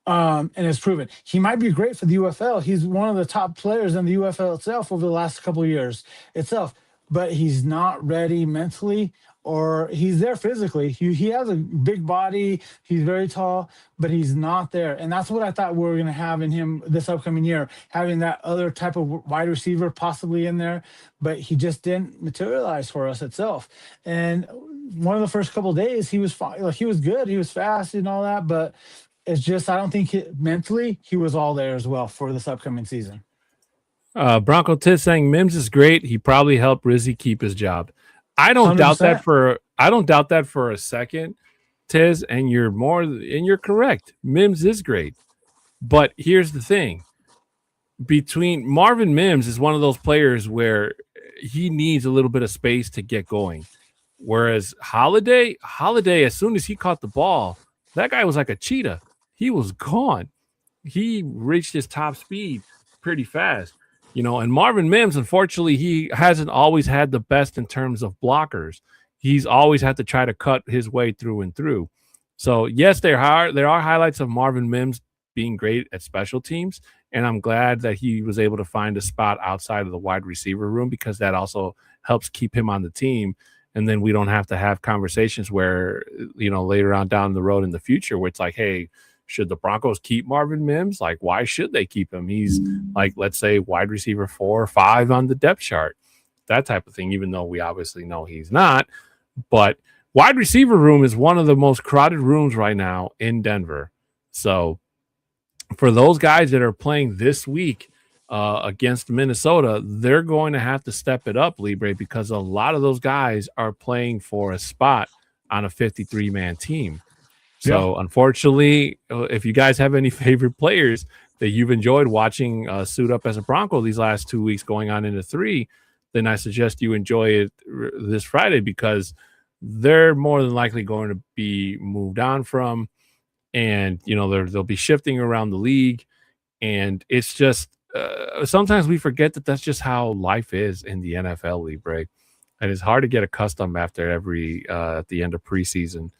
B: And it's proven. He might be great for the UFL. He's one of the top players in the UFL itself over the last couple of years itself. But he's not ready mentally, or he's there physically. He has a big body. He's very tall, but he's not there. And that's what I thought we were going to have in him this upcoming year, having that other type of wide receiver possibly in there, but he just didn't materialize for us itself. And one of the first couple of days, he was fine. Like, he was good. He was fast and all that, but it's just, I don't think mentally he was all there as well for this upcoming season.
A: Bronco Tiz saying Mims is great. He probably helped Rizzy keep his job. I don't 100%. doubt that for a second, Tiz, and you're correct. Mims is great. But here's the thing. Between Marvin Mims is one of those players where he needs a little bit of space to get going. Whereas Holiday, as soon as he caught the ball, that guy was like a cheetah. He was gone. He reached his top speed pretty fast. And Marvin Mims, unfortunately, he hasn't always had the best in terms of blockers. He's always had to try to cut his way through and through. So, yes, there are highlights of Marvin Mims being great at special teams, and I'm glad that he was able to find a spot outside of the wide receiver room, because that also helps keep him on the team. And then we don't have to have conversations where, later on down the road in the future where it's like, hey, should the Broncos keep Marvin Mims? Like, why should they keep him? He's like, let's say, wide receiver 4 or 5 on the depth chart, that type of thing, even though we obviously know he's not. But wide receiver room is one of the most crowded rooms right now in Denver. So for those guys that are playing this week against Minnesota, they're going to have to step it up, Libre, because a lot of those guys are playing for a spot on a 53-man team. So, Unfortunately, if you guys have any favorite players that you've enjoyed watching suit up as a Bronco these last 2 weeks going on into 3, then I suggest you enjoy it this Friday, because they're more than likely going to be moved on from, and, they'll be shifting around the league. And it's just sometimes we forget that that's just how life is in the NFL, Libre. And it's hard to get accustomed after at the end of preseason.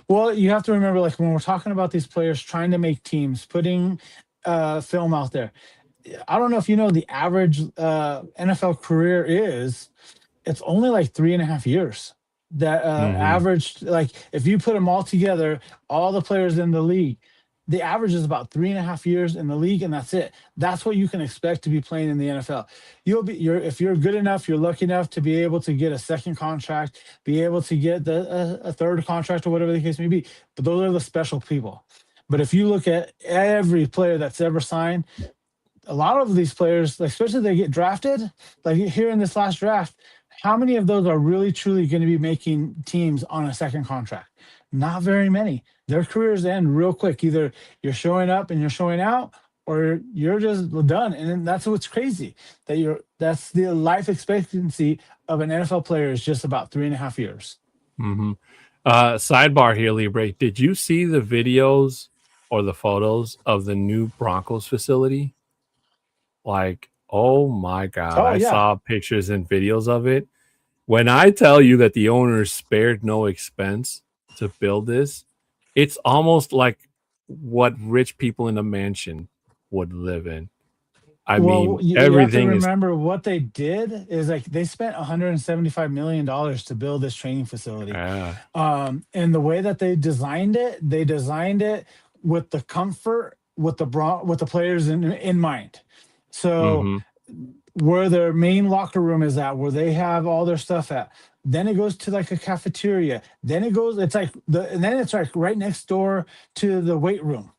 B: Well, you have to remember, like, when we're talking about these players trying to make teams, putting film out there, I don't know if you know the average NFL career it's only like 3.5 years. That average, like, if you put them all together, all the players in the league, the average is about 3.5 years in the league, and that's it. That's what you can expect to be playing in the NFL. If you're good enough, you're lucky enough to be able to get a second contract, be able to get a third contract or whatever the case may be. But those are the special people. But if you look at every player that's ever signed, a lot of these players, like, especially they get drafted, like here in this last draft, how many of those are really truly going to be making teams on a second contract? Not very many. Their careers end real quick. Either you're showing up and you're showing out, or you're just done. And then that's what's crazy. That's the life expectancy of an NFL player is just about 3.5 years.
A: Mm-hmm. Sidebar here, Libre. Did you see the videos or the photos of the new Broncos facility? Like, oh my God. I saw pictures and videos of it. When I tell you that the owners spared no expense to build this, it's almost like what rich people in a mansion would live in. I mean, everything
B: you have to remember what they did is like they spent $175 million to build this training facility. And the way that they designed it with the comfort, with the players in mind. So where their main locker room is at, where they have all their stuff at, then it goes to like a cafeteria. Then it's like right next door to the weight room.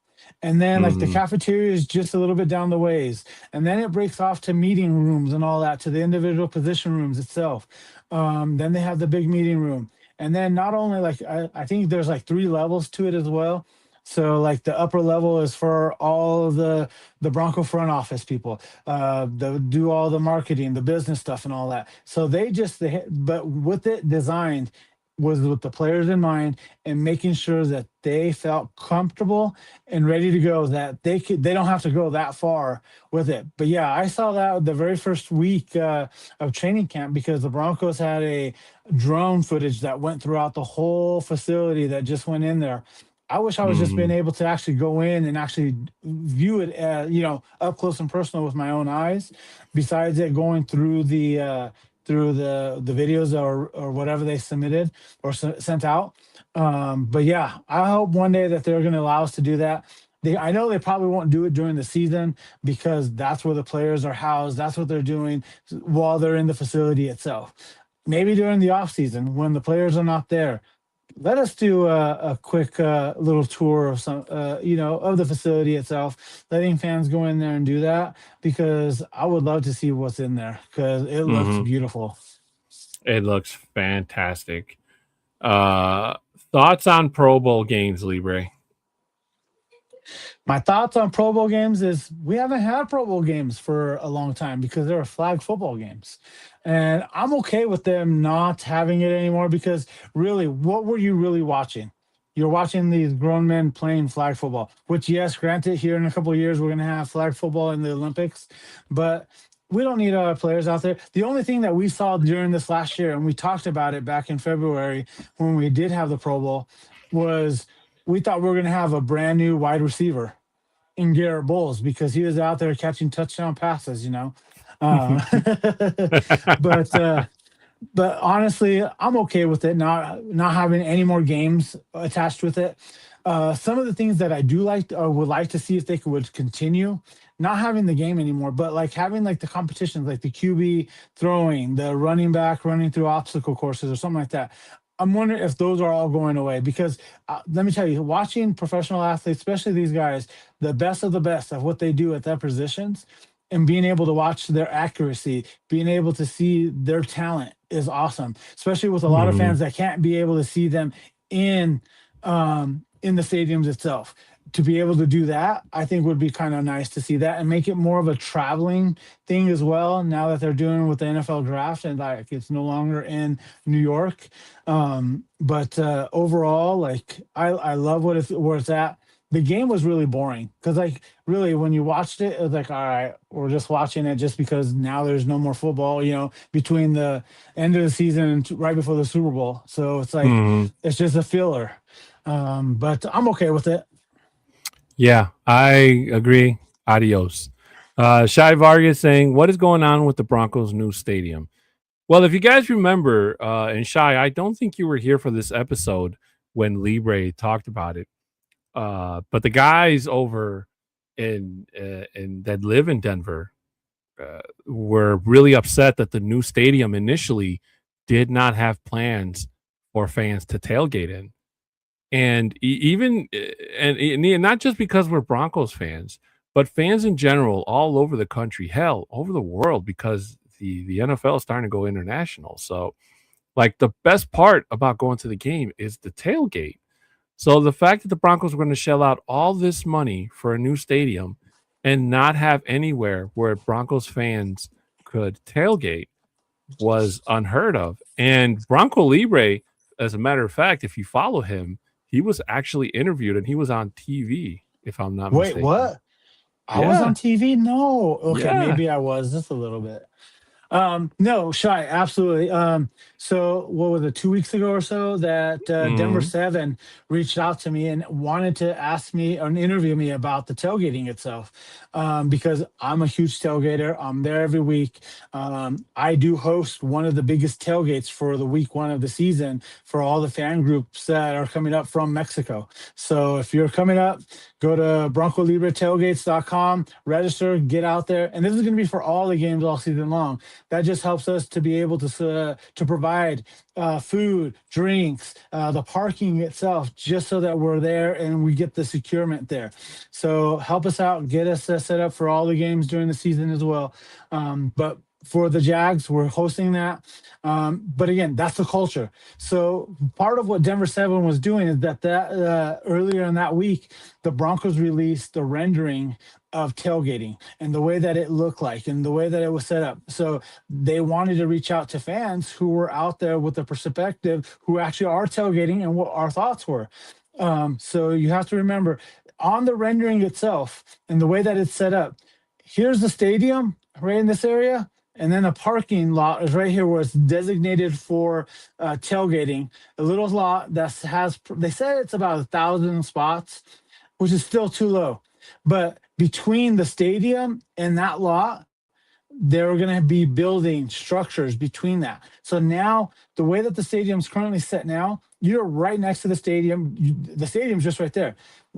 B: And then like the cafeteria is just a little bit down the ways. And then it breaks off to meeting rooms and all that, to the individual position rooms itself. Then they have the big meeting room. And then not only like, I think there's like 3 levels to it as well. So like the upper level is for all of the Bronco front office people, that do all the marketing, the business stuff and all that. So but with it designed was with the players in mind and making sure that they felt comfortable and ready to go, that they don't have to go that far with it. But yeah, I saw that the very first week of training camp, because the Broncos had a drone footage that went throughout the whole facility that just went in there. I wish I was just being able to actually go in and actually view it, up close and personal with my own eyes. Besides it going through the videos or whatever they submitted or sent out. But yeah, I hope one day that they're going to allow us to do that. I know they probably won't do it during the season, because that's where the players are housed. That's what they're doing while they're in the facility itself. Maybe during the off season when the players are not there, let us do a quick little tour of of the facility itself, letting fans go in there and do that, because I would love to see what's in there, because it looks beautiful.
A: It looks fantastic. Thoughts on Pro Bowl games, Libre?
B: My thoughts on Pro Bowl games is we haven't had Pro Bowl games for a long time because they were flag football games. And I'm okay with them not having it anymore, because really, what were you really watching? You're watching these grown men playing flag football, which, yes, granted, here in a couple of years, we're going to have flag football in the Olympics, but we don't need players out there. The only thing that we saw during this last year, and we talked about it back in February when we did have the Pro Bowl, was we thought we were going to have a brand new wide receiver in Garrett Bowles, because he was out there catching touchdown passes, but honestly, I'm okay with it not having any more games attached with it. Some of the things that I do like would like to see if they would continue, not having the game anymore, but like having like the competitions, like the QB throwing, the running back running through obstacle courses or something like that. I'm wondering if those are all going away, because let me tell you, watching professional athletes, especially these guys, the best of what they do at their positions, and being able to watch their accuracy, being able to see their talent is awesome, especially with a lot of fans that can't be able to see them in the stadiums itself. To be able to do that, I think would be kind of nice to see that, and make it more of a traveling thing as well, now that they're doing with the NFL draft and like it's no longer in New York. But overall, like I love where it's at. The game was really boring, because like really when you watched it, it was like, all right, we're just watching it just because now there's no more football, between the end of the season and right before the Super Bowl. So it's like it's just a filler. But I'm okay with it.
A: Yeah, I agree. Adios. Shai Vargas saying, what is going on with the Broncos' new stadium? Well, if you guys remember, and Shai, I don't think you were here for this episode when Libre talked about it. But the guys over in that live in Denver were really upset that the new stadium initially did not have plans for fans to tailgate in. And even and not just because we're Broncos fans, but fans in general all over the country, hell, over the world, because the NFL is starting to go international. So, like, the best part about going to the game is the tailgate. So the fact that the Broncos were going to shell out all this money for a new stadium and not have anywhere where Broncos fans could tailgate was unheard of. And Bronco Libre, as a matter of fact, if you follow him, he was actually interviewed and he was on TV, if I'm not
B: Wait,
A: mistaken.
B: what? I was
A: Yeah.
B: on TV? No. Okay,
A: Yeah.
B: maybe I was just a little bit. No, Shy, absolutely. So what was it, 2 weeks ago or so that Denver
A: Mhm.
B: 7 reached out to me and wanted to ask me or interview me about the tailgating itself. Because I'm a huge tailgater. I'm there every week. I do host one of the biggest tailgates for the week 1 of the season for all the fan groups that are coming up from Mexico. So if you're coming up, go to BroncoLibreTailgates.com, register, get out there. And this is going to be for all the games all season long. That just helps us to be able to provide food, drinks, the parking itself, just so that we're there and we get the securement there. So help us out, get us set up for all the games during the season as well. But for the Jags, we're hosting that. But again, that's the culture. So part of what Denver 7 was doing is that earlier in that week, the Broncos released the rendering of tailgating and the way that it looked like and the way that it was set up. So they wanted to reach out to fans who were out there with the perspective, who actually are tailgating, and what our thoughts were. So you have to remember, on the rendering itself and the way that it's set up, here's the stadium right in this area. And then a parking lot is right here where it's designated for tailgating. A little lot that has, they said it's about 1,000 spots, which is still too low. But between the stadium and that lot, they're going to be building structures between that. So now the way that the stadium's currently set now, you're right next to the stadium. The stadium's just right there.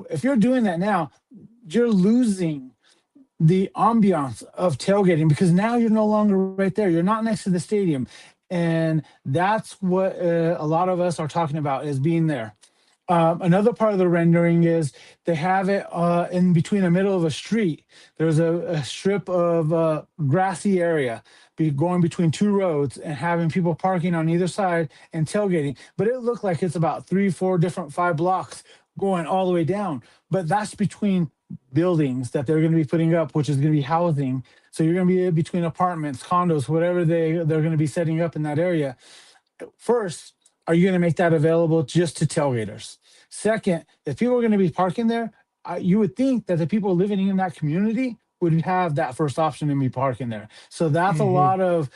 B: If you're doing that now, you're losing the ambiance of tailgating because now you're no longer right there. You're not next to the stadium. And that's what a lot of us are talking about, is being there. Another part of the rendering is they have it in between the middle of a street. There's a strip of grassy area going between 2 roads and having people parking on either side and tailgating. But it looked like it's about 3, 4 different 5 blocks going all the way down. But that's between buildings that they're going to be putting up, which is going to be housing. So you're going to be between apartments, condos, whatever they're going to be setting up in that area. First, are you going to make that available just to tailgaters? Second, if people are going to be parking there, you would think that the people living in that community would have that first option to be parking there. So that's a lot of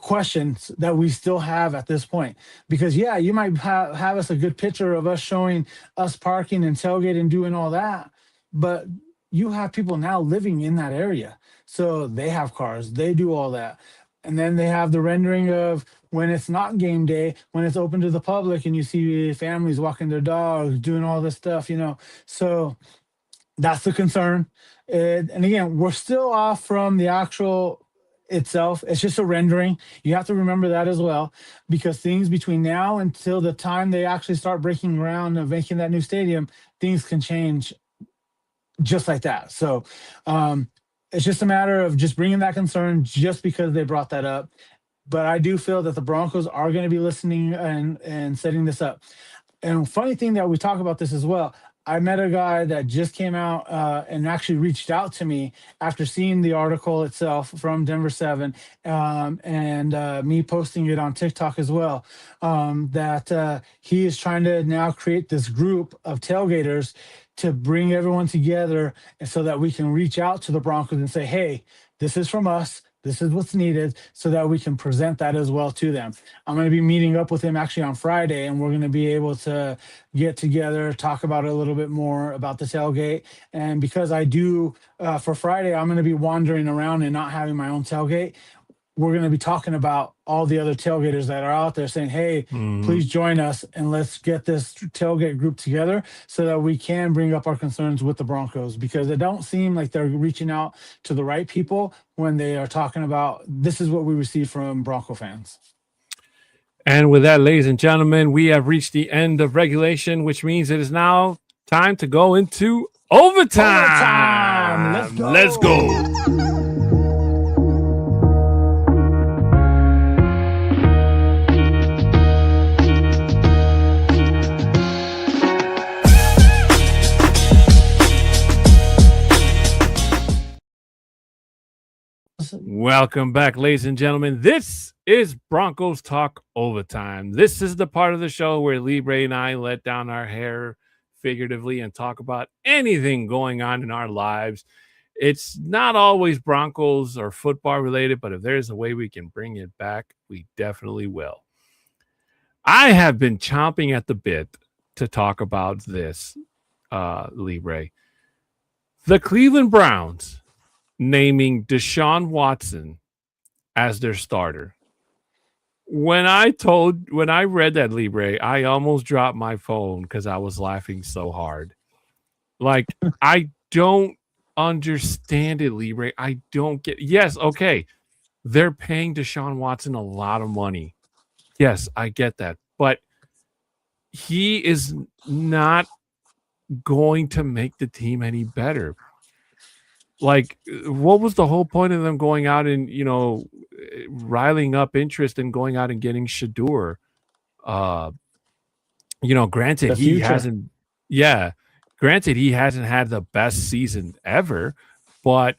B: questions that we still have at this point. Because, yeah, you might have us a good picture of us showing us parking and tailgating, doing all that. But you have people now living in that area. So they have cars, they do all that. And then they have the rendering of when it's not game day, when it's open to the public and you see families walking their dogs, doing all this stuff, So that's the concern. And again, we're still off from the actual itself. It's just a rendering. You have to remember that as well, because things between now until the time they actually start breaking ground and making that new stadium, things can change just like that. So it's just a matter of just bringing that concern just because they brought that up. But I do feel that the Broncos are going to be listening and setting this up. And funny thing that we talk about this as well, I met a guy that just came out and actually reached out to me after seeing the article itself from Denver 7 and me posting it on TikTok as well, that he is trying to now create this group of tailgaters to bring everyone together and so that we can reach out to the Broncos and say, hey, this is from us. This is what's needed, so that we can present that as well to them. I'm going to be meeting up with him actually on Friday, and we're going to be able to get together, talk about it a little bit more about the tailgate. And because I do, for Friday, I'm going to be wandering around and not having my own tailgate. we're going to be talking about all the other tailgaters that are out there saying, hey, please join us and let's get this tailgate group together so that we can bring up our concerns with the Broncos, because it don't seem like they're reaching out to the right people when they are talking about this is what we receive from Bronco fans.
A: And with that, ladies and gentlemen, we have reached the end of regulation, which means it is now time to go into overtime.
B: Let's go.
A: Welcome back, ladies and gentlemen. This is Broncos Talk Overtime. This is the part of the show where Libre and I let down our hair figuratively and talk about anything going on in our lives. It's not always Broncos or football related, but if there's a way we can bring it back, we definitely will. I have been chomping at the bit to talk about this, Libre. The Cleveland Browns naming Deshaun Watson as their starter. When I read that, Libre, I almost dropped my phone because I was laughing so hard. Like, I don't understand it, Libre. I don't get. Yes, okay, they're paying Deshaun Watson a lot of money. Yes, I get that, but he is not going to make the team any better. Like, what was the whole point of them going out and, riling up interest and going out and getting Shador? Granted, he hasn't had the best season ever, but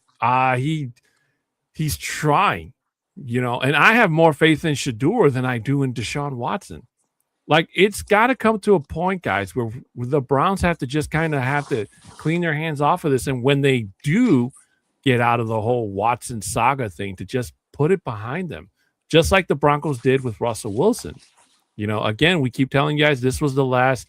A: he's trying, and I have more faith in Shador than I do in Deshaun Watson. Like, it's got to come to a point, guys, where the Browns have to just kind of have to clean their hands off of this. And when they do get out of the whole Watson saga thing, to just put it behind them, just like the Broncos did with Russell Wilson. Again, we keep telling you guys this was last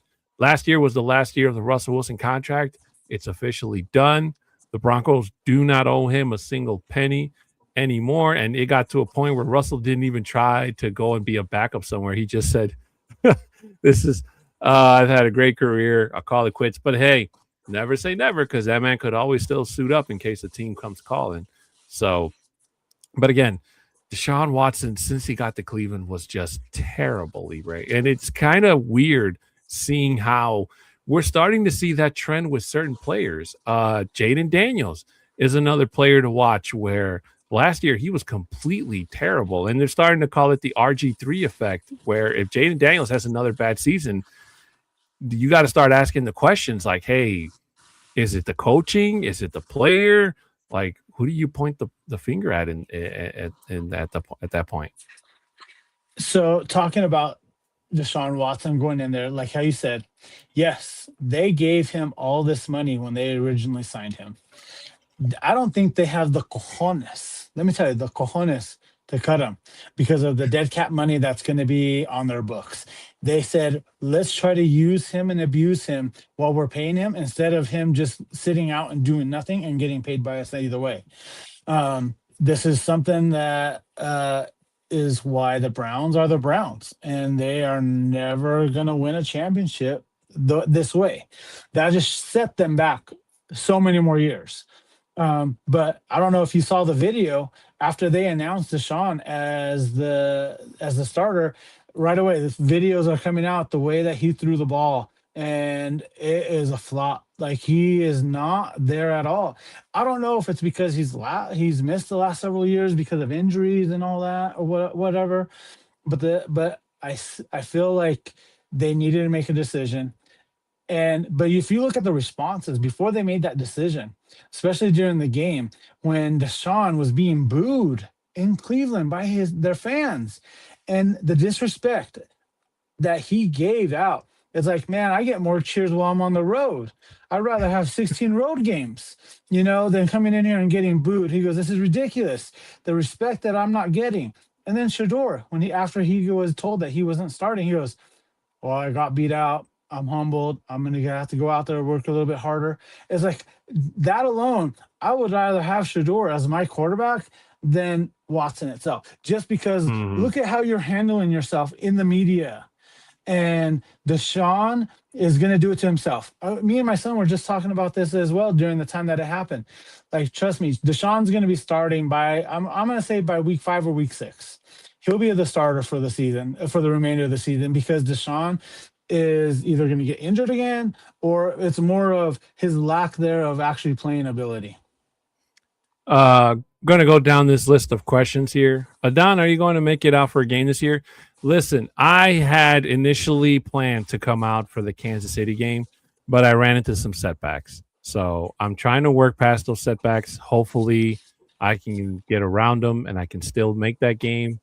A: year was the last year of the Russell Wilson contract. It's officially done. The Broncos do not owe him a single penny anymore. And it got to a point where Russell didn't even try to go and be a backup somewhere. He just said, I've had a great career. I'll call it quits. But hey, never say never, because that man could always still suit up in case the team comes calling. So, but again, Deshaun Watson, since he got to Cleveland, was just terrible, Libre. And it's kind of weird seeing how we're starting to see that trend with certain players. Jaden Daniels is another player to watch, where last year he was completely terrible, and they're starting to call it the RG3 effect, where if Jaden Daniels has another bad season, you got to start asking the questions like, hey, is it the coaching? Is it the player? Like, who do you point the finger at at that point?
B: So talking about Deshaun Watson going in there, like how you said, yes, they gave him all this money when they originally signed him. I don't think they have the cojones. Let me tell you, the cojones to cut him because of the dead cap money that's going to be on their books. They said, let's try to use him and abuse him while we're paying him, instead of him just sitting out and doing nothing and getting paid by us either way. This is something that is why the Browns are the Browns, and they are never going to win a championship this way. That just set them back so many more years. But I don't know if you saw the video after they announced Deshaun as the starter. Right away, the videos are coming out, the way that he threw the ball, and it is a flop. Like, he is not there at all. I don't know if it's because he's missed the last several years because of injuries and all that, or whatever. But I feel like they needed to make a decision. But if you look at the responses before they made that decision, especially during the game when Deshaun was being booed in Cleveland by their fans, and the disrespect that he gave out, it's like, man, I get more cheers while I'm on the road. I'd rather have 16 road games, than coming in here and getting booed. He goes, this is ridiculous. The respect that I'm not getting. And then Shador, after he was told that he wasn't starting, he goes, well, I got beat out. I'm humbled. I'm going to have to go out there and work a little bit harder. It's like that alone. I would rather have Shador as my quarterback than Watson itself. Just because
A: Mhm.
B: look at how you're handling yourself in the media. And Deshaun is going to do it to himself. Me and my son were just talking about this as well during the time that it happened. Like, trust me, Deshaun's going to be starting by, I'm going to say by week 5 or week 6. He'll be the starter for the season, for the remainder of the season, because Deshaun is either going to get injured again, or it's more of his lack there of actually playing ability.
A: Going to go down this list of questions here. Adon, are you going to make it out for a game this year? Listen, I had initially planned to come out for the Kansas City game, but I ran into some setbacks. So I'm trying to work past those setbacks. Hopefully, I can get around them and I can still make that game.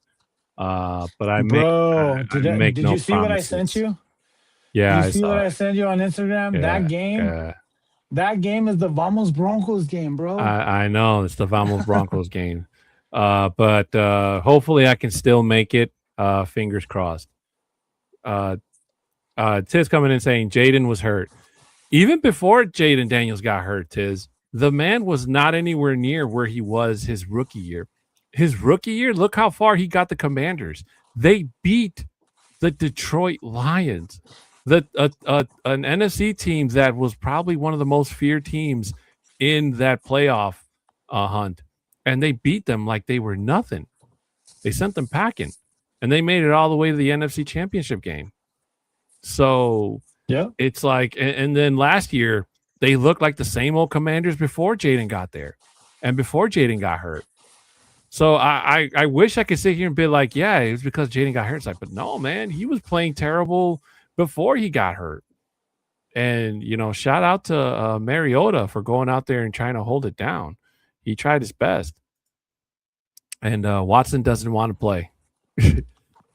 A: But I
B: Bro,
A: make
B: did
A: no
B: you see what I sent
A: promises.
B: you?
A: Yeah,
B: You
A: I
B: see what
A: saw
B: I
A: it.
B: sent you on Instagram?
A: Yeah.
B: That game is the Vamos Broncos game, bro.
A: I know it's the Vamos Broncos game. But hopefully I can still make it. Fingers crossed. Tiz coming in saying Jaden was hurt. Even before Jaden Daniels got hurt, Tiz, the man was not anywhere near where he was his rookie year. His rookie year, look how far he got the Commanders. They beat the Detroit Lions, an NFC team that was probably one of the most feared teams in that playoff hunt, and they beat them like they were nothing. They sent them packing, and they made it all the way to the NFC Championship game. So
B: Yeah.
A: it's like, and then last year they looked like the same old Commanders before Jaden got there, and before Jaden got hurt. So I wish I could sit here and be like, yeah, it was because Jaden got hurt. It's like, but no, man, he was playing terrible before he got hurt. And, shout out to Mariota for going out there and trying to hold it down. He tried his best. And Watson doesn't want to play.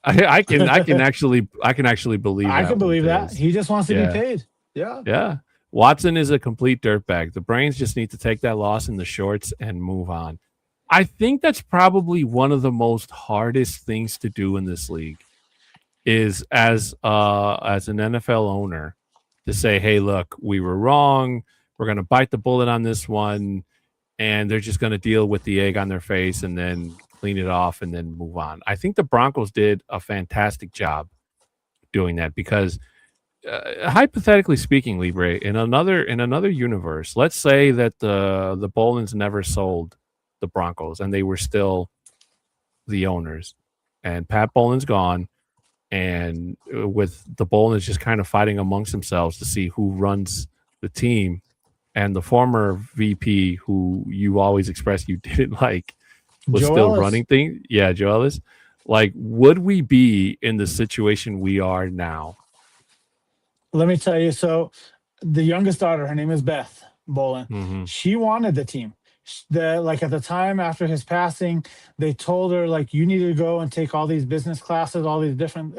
A: I can actually believe that.
B: I can believe that. He just wants to be paid. Yeah.
A: Yeah. Watson is a complete dirtbag. The Brains just need to take that loss in the shorts and move on. I think that's probably one of the most hardest things to do in this league is as an NFL owner to say, hey, look, we were wrong. We're going to bite the bullet on this one. And they're just going to deal with the egg on their face and then clean it off and then move on. I think the Broncos did a fantastic job doing that because hypothetically speaking, Libre, in another universe, let's say that the Bolins never sold the Broncos and they were still the owners, and Pat Bolin's gone, and with the Bolins just kind of fighting amongst themselves to see who runs the team, and the former VP who you always expressed you didn't like was
B: Joe
A: still
B: Ellis.
A: running things. Yeah, Joe Ellis. Like, would we be in the situation we are now?
B: Let me tell you. So the youngest daughter, her name is Beth Bolin.
A: Mm-hmm.
B: She wanted the team. At the time after his passing, they told her like you need to go and take all these business classes, all these different.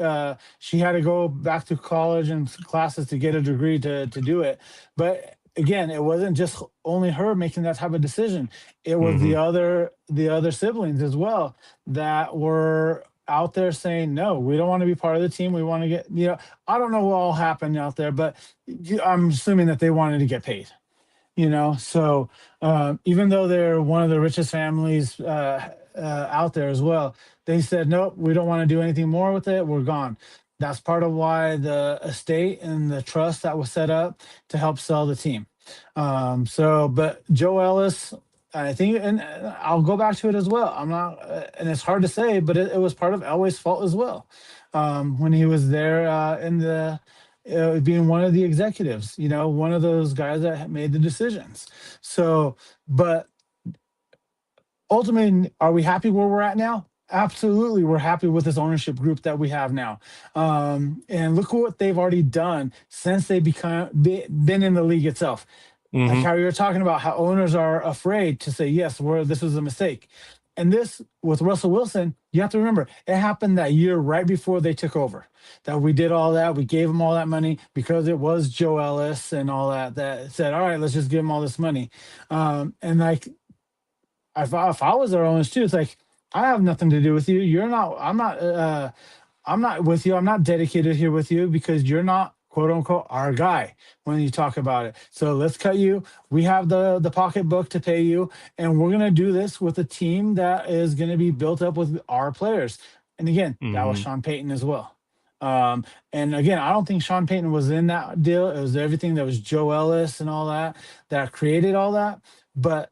B: She had to go back to college and classes to get a degree to do it. But again, it wasn't just only her making that type of decision. It was the other siblings as well that were out there saying, no, we don't want to be part of the team. We want to get, I don't know what all happened out there, but I'm assuming that they wanted to get paid. So even though they're one of the richest families out there as well, they said, nope, we don't want to do anything more with it. We're gone. That's part of why the estate and the trust that was set up to help sell the team. But Joe Ellis, I think, and I'll go back to it as well. I'm not, and it's hard to say, but it was part of Elway's fault as well. When he was there in the, being one of the executives, one of those guys that made the decisions. So, but ultimately, are we happy where we're at now? Absolutely, we're happy with this ownership group that we have now. And look what they've already done since they been in the league itself. Like how you were talking about how owners are afraid to say, yes, this was a mistake. And this, with Russell Wilson, you have to remember, it happened that year right before they took over. That we did all that. We gave them all that money because it was Joe Ellis and all that said, all right, let's just give them all this money. And like, if I was their owners too, it's like, I have nothing to do with you. I'm not with you. I'm not dedicated here with you because you're not quote unquote our guy when you talk about it. So let's cut you. We have the pocketbook to pay you, and we're gonna do this with a team that is gonna be built up with our players. And again, that was Sean Payton as well. And again, I don't think Sean Payton was in that deal. It was everything that was Joe Ellis and all that created all that. But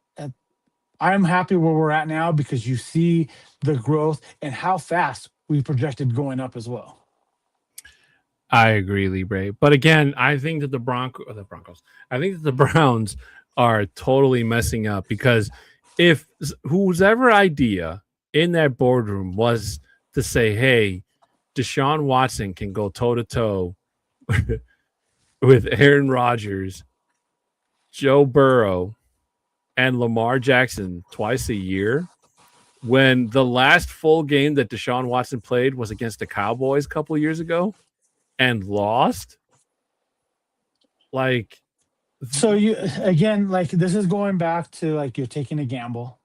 B: I'm happy where we're at now because you see the growth and how fast we projected going up as well.
A: I agree, Libre. But again, I think that the Broncos, I think that the Browns are totally messing up because if whose ever idea in that boardroom was to say, hey, Deshaun Watson can go toe to toe with Aaron Rodgers, Joe Burrow, and Lamar Jackson twice a year, when the last full game that Deshaun Watson played was against the Cowboys a couple of years ago and lost. Like,
B: so you again, like this is going back to like you're taking a gamble.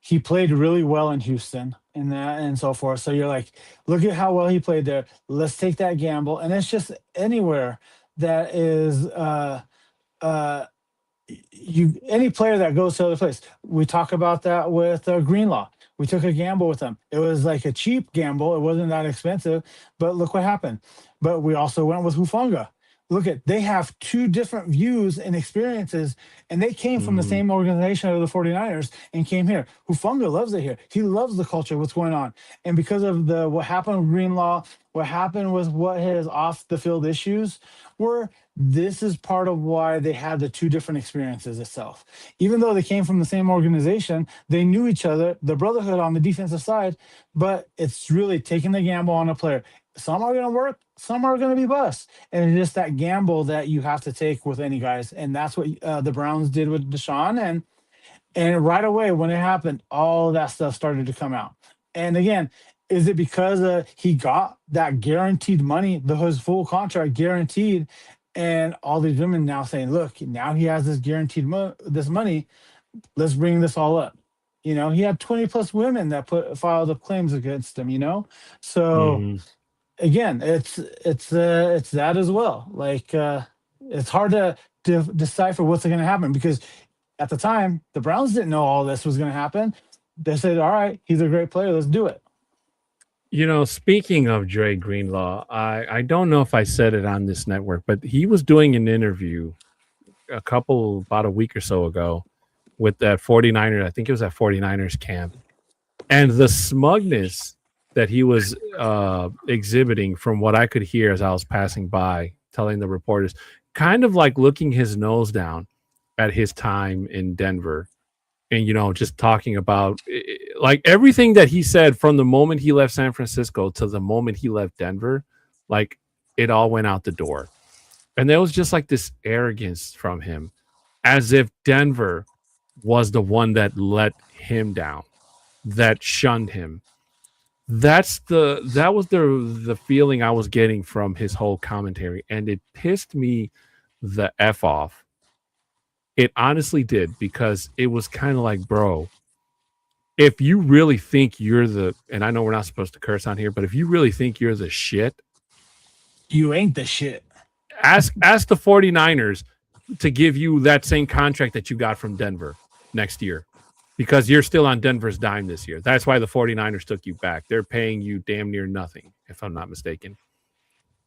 B: He played really well in Houston and that and so forth. So you're like, look at how well he played there. Let's take that gamble. And it's just anywhere that is any player that goes to other place. We talk about that with Greenlaw. We took a gamble with him. It was like a cheap gamble. It wasn't that expensive, but look what happened. But we also went with Hufanga. Look at, they have two different views and experiences, and they came from the same organization of the 49ers and came here. Hufanga loves it here. He loves the culture, what's going on. And because of what happened with Greenlaw, what happened with what his off the field issues were, this is part of why they had the two different experiences itself. Even though they came from the same organization, they knew each other, the brotherhood on the defensive side, but it's really taking the gamble on a player. Some are going to work, some are going to be bust. And it's just that gamble that you have to take with any guys. And that's what the Browns did with Deshaun. And right away, when it happened, all of that stuff started to come out. And again, is it because he got that guaranteed money, his full contract guaranteed, and all these women now saying, look, now he has this guaranteed this money, let's bring this all up. You know, he had 20 plus women that filed the claims against him, you know? So again, it's that as well. Like it's hard to decipher what's going to happen because at the time the Browns didn't know all this was going to happen. They said, all right, he's a great player, let's do it.
A: You know, speaking of Dre Greenlaw, I don't know if I said it on this network, but he was doing an interview about a week or so ago with that 49ers. I think it was at 49ers camp. And the smugness that he was exhibiting from what I could hear as I was passing by, telling the reporters, kind of like looking his nose down at his time in Denver. And, you know, just talking about like everything that he said from the moment he left San Francisco to the moment he left Denver, like it all went out the door. And there was just like this arrogance from him as if Denver was the one that let him down, that shunned him. That was the feeling I was getting from his whole commentary. And it pissed me the F off. It honestly did, because it was kind of like, bro, if you really think you're and I know we're not supposed to curse on here, but if you really think you're the shit,
B: you ain't the shit.
A: Ask the 49ers to give you that same contract that you got from Denver next year, because you're still on Denver's dime this year. That's why the 49ers took you back. They're paying you damn near nothing, if I'm not mistaken.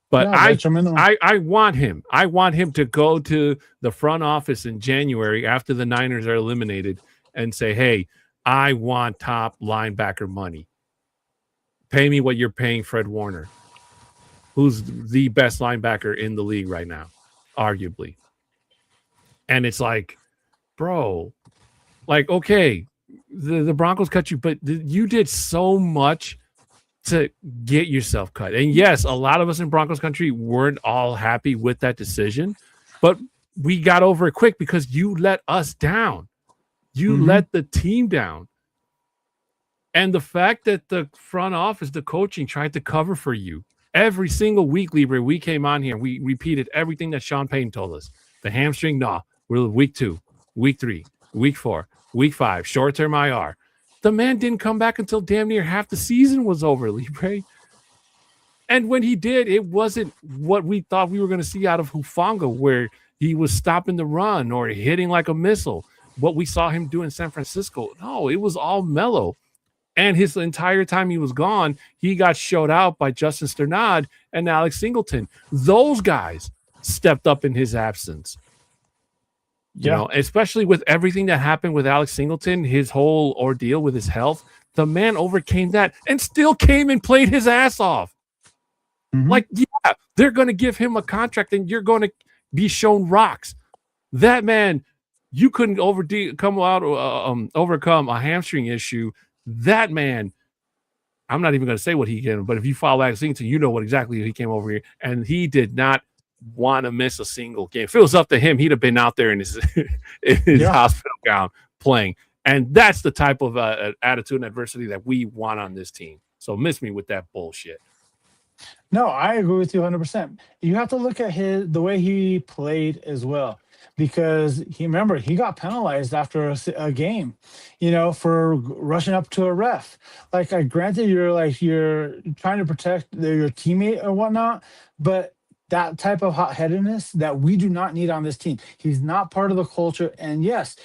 A: But yeah, I want him. I want him to go to the front office in January after the Niners are eliminated and say, hey, I want top linebacker money. Pay me what you're paying Fred Warner, who's the best linebacker in the league right now, arguably. And it's like, bro, like, okay, the Broncos cut you, but you did so much to get yourself cut. And yes, a lot of us in Broncos country weren't all happy with that decision, but we got over it quick because you let us down. You let the team down. And the fact that the front office, the coaching tried to cover for you every single week, Libre, we came on here and we repeated everything that Sean Payton told us. The hamstring, nah, we're week 2, week 3, week 4, week 5, short-term IR. The man didn't come back until damn near half the season was over, Libre. And when he did, it wasn't what we thought we were going to see out of Hufanga, where he was stopping the run or hitting like a missile. What we saw him do in San Francisco, no, it was all mellow. And his entire time he was gone, he got showed out by Justin Sternad and Alex Singleton. Those guys stepped up in his absence. You know, especially with everything that happened with Alex Singleton, his whole ordeal with his health, the man overcame that and still came and played his ass off. Mm-hmm. Like, yeah, they're going to give him a contract and you're going to be shown rocks. That man, you couldn't overcome a hamstring issue. That man, I'm not even going to say what he came, but if you follow Alex Singleton, you know what exactly he came over here, and he did not want to miss a single game. If it was up to him, he'd have been out there in his hospital gown playing. And that's the type of attitude and adversity that we want on this team. So miss me with that bullshit.
B: No, I agree with you 100%. You have to look at the way he played as well, because he got penalized after a game, for rushing up to a ref. Like, granted, you're trying to protect your teammate or whatnot, but that type of hot-headedness that we do not need on this team. He's not part of the culture. And yes,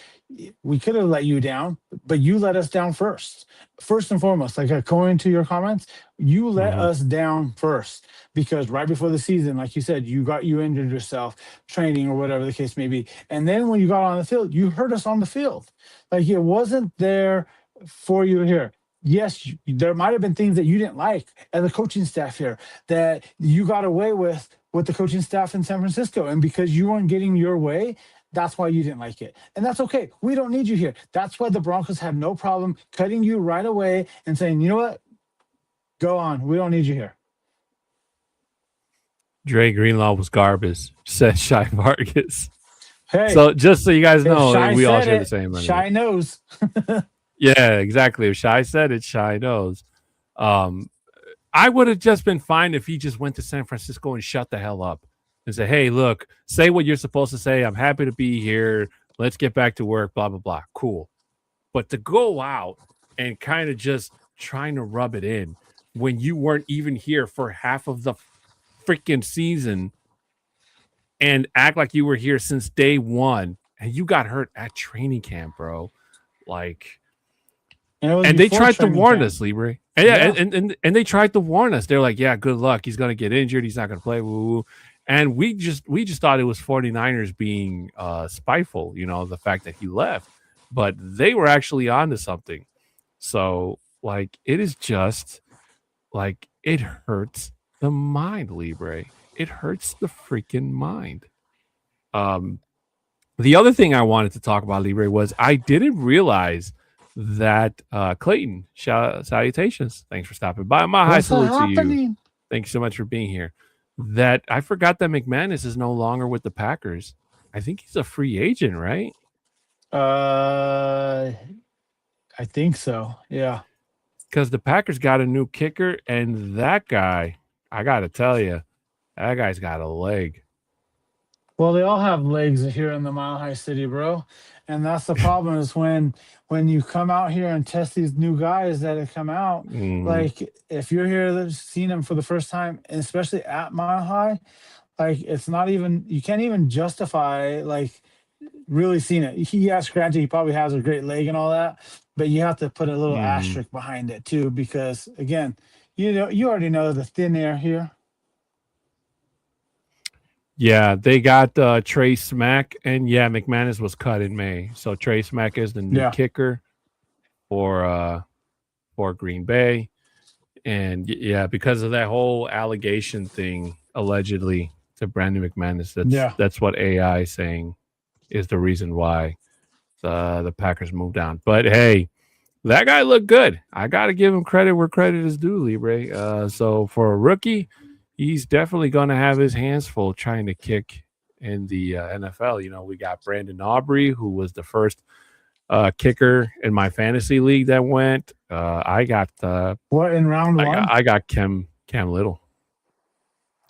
B: we could have let you down, but you let us down first. First and foremost, like according to your comments, you let us down first, because right before the season, like you said, you injured yourself training or whatever the case may be. And then when you got on the field, you hurt us on the field. Like, it wasn't there for you here. Yes, there might have been things that you didn't like as a coaching staff here that you got away with the coaching staff in San Francisco. And because you weren't getting your way, that's why you didn't like it. And that's okay. We don't need you here. That's why the Broncos have no problem cutting you right away and saying, you know what? Go on. We don't need you here.
A: Dre Greenlaw was garbage, said Shy Vargas.
B: Hey,
A: so just so you guys know, we all share the same.
B: Shy knows.
A: Yeah, exactly. If Shy said it, Shy knows. I would have just been fine if he just went to San Francisco and shut the hell up and say, hey, look, say what you're supposed to say. I'm happy to be here. Let's get back to work, blah, blah, blah. Cool. But to go out and kind of just trying to rub it in when you weren't even here for half of the freaking season and act like you were here since day one and you got hurt at training camp, bro. Like, and they tried to warn us, Libre. And and they tried to warn us. They're like, yeah, good luck. He's going to get injured. He's not going to play. Woo-woo. And we just thought it was 49ers being spiteful, the fact that he left. But they were actually onto something. So, like, it is just, like, it hurts the mind, Libre. It hurts the freaking mind. The other thing I wanted to talk about, Libre, was I didn't realize that Clayton, salutations. Thanks for stopping by. My high salute to you. Thank you so much for being here. That I forgot that McManus is no longer with the Packers. I think he's a free agent, right?
B: I think so. Yeah.
A: Because the Packers got a new kicker, and that guy, I got to tell you, that guy's got a leg.
B: Well, they all have legs here in the Mile High City, bro. And that's the problem is when you come out here and test these new guys that have come out, like if you're here seeing them for the first time, and especially at Mile High, like it's not even, you can't even justify like really seeing it. Yes, granted, he probably has a great leg and all that, but you have to put a little asterisk behind it too, because again, you already know the thin air here.
A: Yeah, they got Trey Smack, and McManus was cut in May. So Trey Smack is the new kicker for Green Bay. And because of that whole allegation thing, allegedly, to Brandon McManus, that's what AI is saying is the reason why the Packers moved down. But hey, that guy looked good. I got to give him credit where credit is due, Libre. So for a rookie, he's definitely going to have his hands full trying to kick in the NFL. We got Brandon Aubrey, who was the first kicker in my fantasy league that went. I got
B: what in round one?
A: I got Cam Little.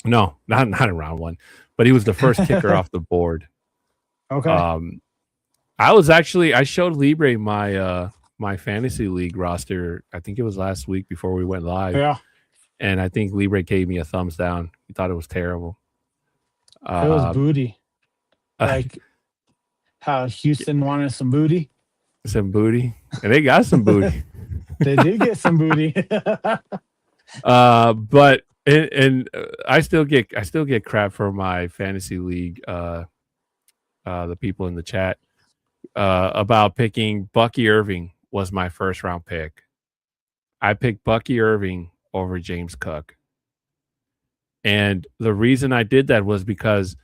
A: No, not in round one, but he was the first kicker off the board.
B: Okay.
A: I showed Libre my my fantasy league roster. I think it was last week before we went live.
B: Yeah.
A: and I think Libre gave me a thumbs down. He thought it was terrible.
B: It was booty. Like how Houston wanted some booty.
A: Some booty, and they got some booty.
B: They did get some booty.
A: But I still get crap for my fantasy league. The people in the chat about picking Bucky Irving was my first round pick. I picked Bucky Irving over James Cook, and the reason I did that was because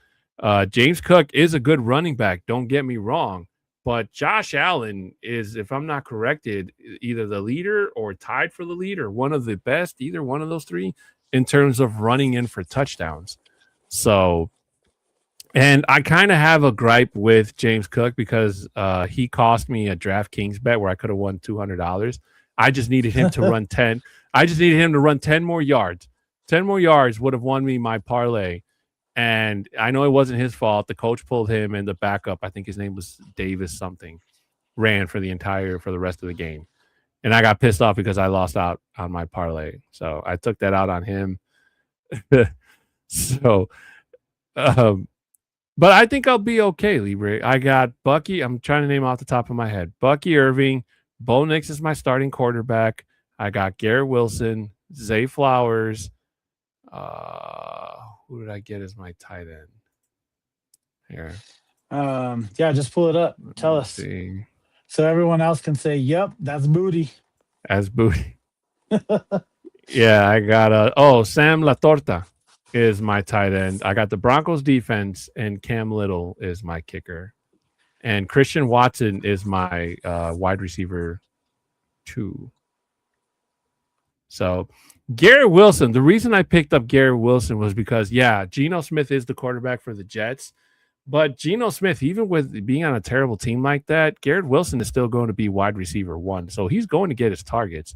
A: James Cook is a good running back. Don't get me wrong. But Josh Allen is, if I'm not corrected, either the leader or tied for the lead or one of the best, either one of those three, in terms of running in for touchdowns. So, and I kind of have a gripe with James Cook because he cost me a DraftKings bet where I could have won $200. I just needed him to run 10. I just needed him to run 10 more yards. 10 more yards would have won me my parlay. And I know it wasn't his fault. The coach pulled him, and the backup, I think his name was Davis something, ran for the rest of the game. And I got pissed off because I lost out on my parlay. So I took that out on him. So, but I think I'll be okay, Libre. I got Bucky. I'm trying to name off the top of my head. Bucky Irving. Bo Nix is my starting quarterback. I got Garrett Wilson, Zay Flowers. Who did I get as my tight end? Here.
B: Yeah, just pull it up. Tell us.
A: See.
B: So everyone else can say, yep, that's booty.
A: As booty. Yeah, I got Sam Latorta is my tight end. I got the Broncos defense, and Cam Little is my kicker. And Christian Watson is my wide receiver 2. So Garrett Wilson, the reason I picked up Garrett Wilson was because, Geno Smith is the quarterback for the Jets. But Geno Smith, even with being on a terrible team like that, Garrett Wilson is still going to be wide receiver 1. So he's going to get his targets.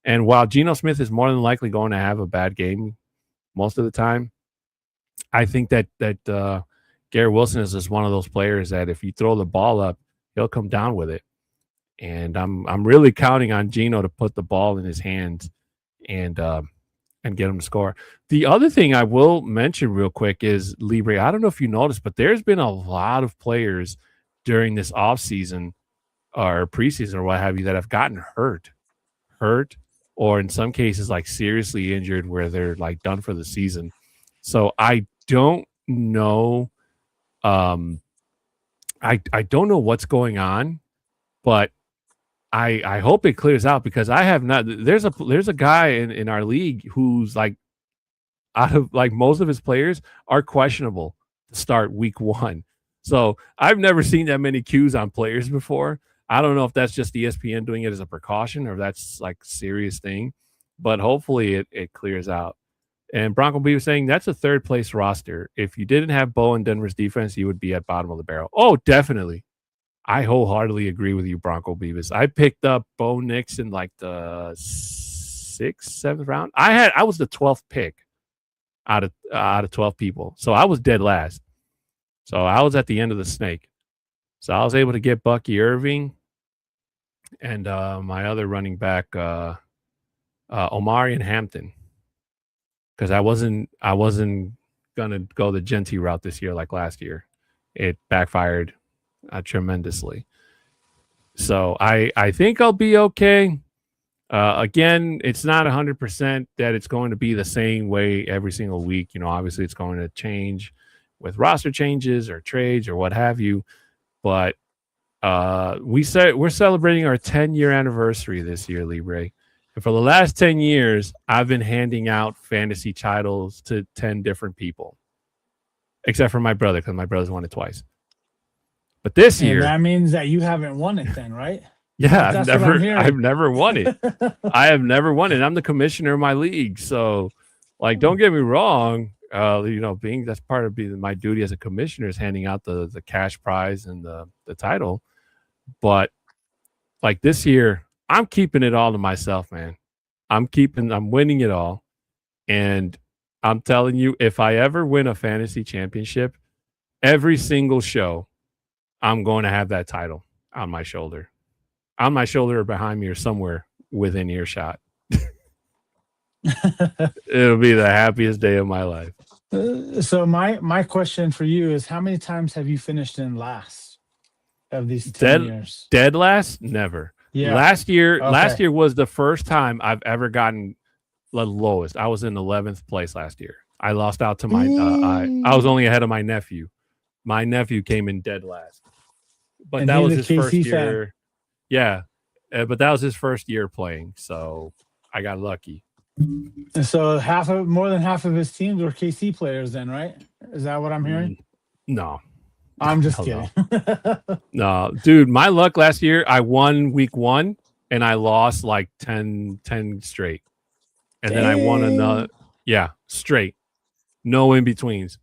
A: And while Geno Smith is more than likely going to have a bad game most of the time, I think that Garrett Wilson is just one of those players that if you throw the ball up, he'll come down with it. And I'm really counting on Geno to put the ball in his hands and get him to score. The other thing I will mention real quick is Libre. I don't know if you noticed, but there's been a lot of players during this offseason or preseason or what have you that have gotten hurt, or in some cases like seriously injured where they're like done for the season. So I don't know. I don't know what's going on, but I hope it clears out because I have not. There's a guy in our league who's like out of like most of his players are questionable to start week 1. So I've never seen that many Qs on players before. I don't know if that's just ESPN doing it as a precaution or if that's like a serious thing, but hopefully it clears out. And Bronco B was saying that's a 3rd place roster. If you didn't have Bo and Denver's defense, you would be at bottom of the barrel. Oh, definitely. I wholeheartedly agree with you, Bronco Beavis. I picked up Bo Nix in like the 6th, 7th round. I was the 12th pick out of 12 people. So I was dead last. So I was at the end of the snake. So I was able to get Bucky Irving and my other running back, Omari and Hampton. Because I wasn't gonna go the Genty route this year like last year. It backfired tremendously. So I think I'll be okay. Again, it's not 100% that it's going to be the same way every single week. You know, obviously it's going to change with roster changes or trades or what have you. But we're celebrating our 10-year anniversary this year, Libre. And for the last 10 years, I've been handing out fantasy titles to 10 different people, except for my brother, because my brother's won it twice. But this year,
B: that means that you haven't won it then, right?
A: Yeah, I've never won it. I have never won it. I'm the commissioner of my league. So, like, don't get me wrong. Being that's part of my duty as a commissioner is handing out the cash prize and the title. But like this year, I'm keeping it all to myself, man. I'm winning it all. And I'm telling you, if I ever win a fantasy championship, every single show, I'm going to have that title on my shoulder. On my shoulder or behind me or somewhere within earshot. It'll be the happiest day of my life.
B: So my question for you is, how many times have you finished in last of these 10 years?
A: Dead last? Never.
B: Yeah.
A: Last year
B: Okay.
A: was the first time I've ever gotten the lowest. I was in 11th place last year. I lost out to my I was only ahead of my nephew. My nephew came in dead last. But
B: And
A: that was
B: he's
A: his
B: a
A: first
B: KC
A: year.
B: fan.
A: Yeah. But that was his first year playing, so I got lucky.
B: And so more than half of his teams were KC players then, right? Is that what I'm hearing?
A: No.
B: I'm just
A: Hell
B: kidding.
A: No, dude, my luck last year, I won week 1 and I lost like 10 straight. And then I won another, straight. No in betweens.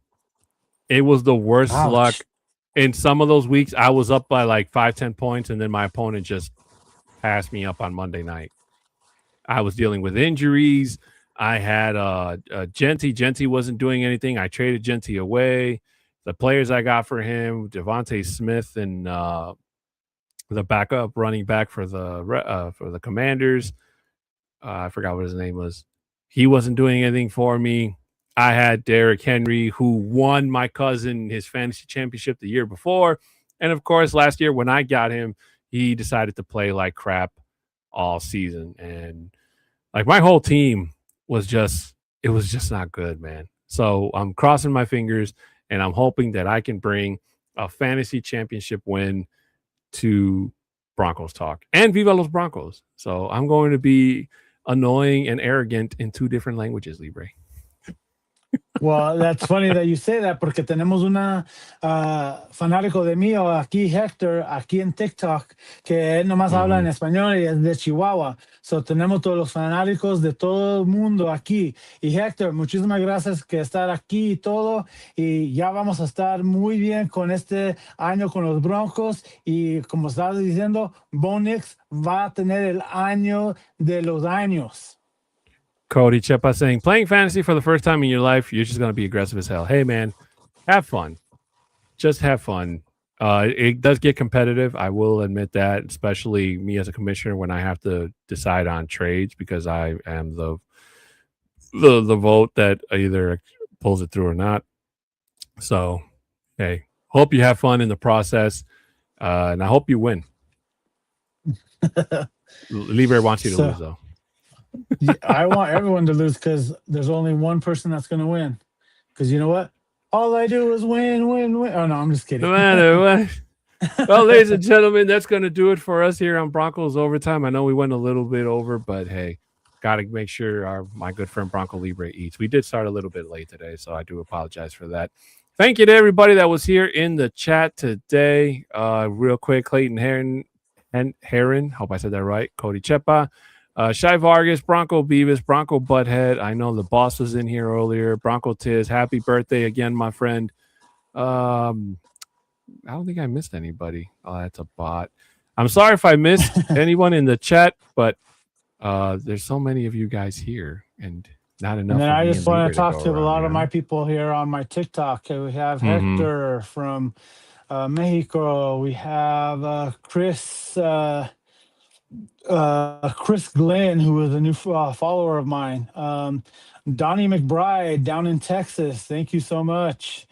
A: It was the worst
B: Ouch.
A: luck. In some of those weeks, I was up by like 5-10 points, and then my opponent just passed me up on Monday night. I was dealing with injuries. I had Genty. Genty wasn't doing anything. I traded Genty away. The players I got for him, Devontae Smith and the backup running back for the Commanders. I forgot what his name was. He wasn't doing anything for me. I had Derrick Henry, who won my cousin his fantasy championship the year before. And of course, last year when I got him, he decided to play like crap all season. And like my whole team was just not good, man. So I'm crossing my fingers and I'm hoping that I can bring a fantasy championship win to Broncos Talk and Viva los Broncos. So I'm going to be annoying and arrogant in 2 different languages, Libre.
B: Well, that's funny that you say that, porque tenemos una fanático de mío aquí, Hector, aquí en TikTok, que él nomás habla en español y es de Chihuahua. So tenemos todos los fanáticos de todo el mundo aquí. Y Hector, muchísimas gracias que estar aquí y todo. Y ya vamos a estar muy bien con este año con los Broncos. Y como estabas diciendo, Bonix va a tener el año de los años.
A: Cody Chepa saying, playing fantasy for the first time in your life, you're just going to be aggressive as hell. Hey, man, have fun. Just have fun. It does get competitive. I will admit that, especially me as a commissioner when I have to decide on trades because I am the vote that either pulls it through or not. So, hey, hope you have fun in the process, and I hope you win. Libre wants you to lose, though.
B: I want everyone to lose because there's only one person that's going to win. Because you know what? All I do is win. Oh, no, I'm just kidding.
A: No matter what. Well, ladies and gentlemen, that's going to do it for us here on Broncos Overtime. I know we went a little bit over, but hey, got to make sure my good friend Bronco Libre eats. We did start a little bit late today, so I do apologize for that. Thank you to everybody that was here in the chat today. Real quick, Clayton Heron, hope I said that right, Cody Chepa. Shai Vargas, Bronco Beavis, Bronco Butthead. I know the boss was in here earlier. Bronco Tiz, happy birthday again, my friend. I don't think I missed anybody. Oh, that's a bot. I'm sorry if I missed anyone in the chat, but there's so many of you guys here and not enough.
B: And then I just want to talk to a lot of my people here on my TikTok. We have Hector from Mexico. We have Chris Glenn, who is a new follower of mine. Donnie McBride down in Texas. Thank you so much.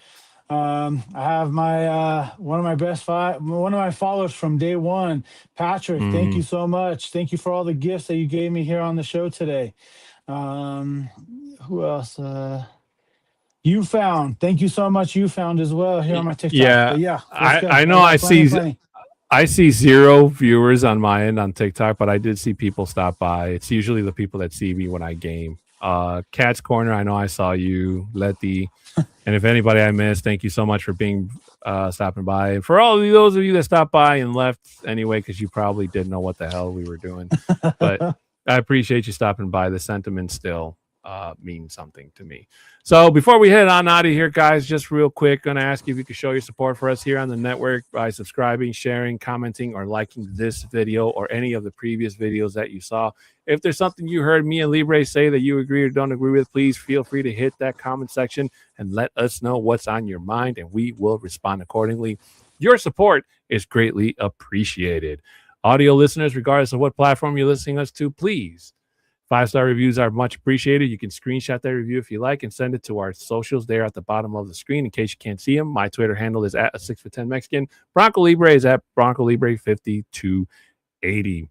B: I have my one of my followers from day one, Patrick. Thank you so much. Thank you for all the gifts that you gave me here on the show today. Who else? You Found. Thank you so much. You Found as well here on my TikTok.
A: Yeah,
B: but yeah.
A: I know. I see 0 viewers on my end on TikTok, but I did see people stop by. It's usually the people that see me when I game. Cat's Corner, I know I saw you, Letty. And if anybody I missed, thank you so much for being stopping by. And for all of those of you that stopped by and left anyway, because you probably didn't know what the hell we were doing. But I appreciate you stopping by. The sentiment still means something to me. So before we head on out of here, guys, just real quick, going to ask you if you could show your support for us here on the network by subscribing, sharing, commenting, or liking this video or any of the previous videos that you saw. If there's something you heard me and Libre say that you agree or don't agree with, please feel free to hit that comment section and let us know what's on your mind, and we will respond accordingly. Your support is greatly appreciated. Audio listeners, regardless of what platform you're listening us to, please 5-star reviews are much appreciated. You can screenshot that review if you like and send it to our socials there at the bottom of the screen in case you can't see them. My Twitter handle is at 6'10" Mexican. Bronco Libre is at Bronco Libre 5280.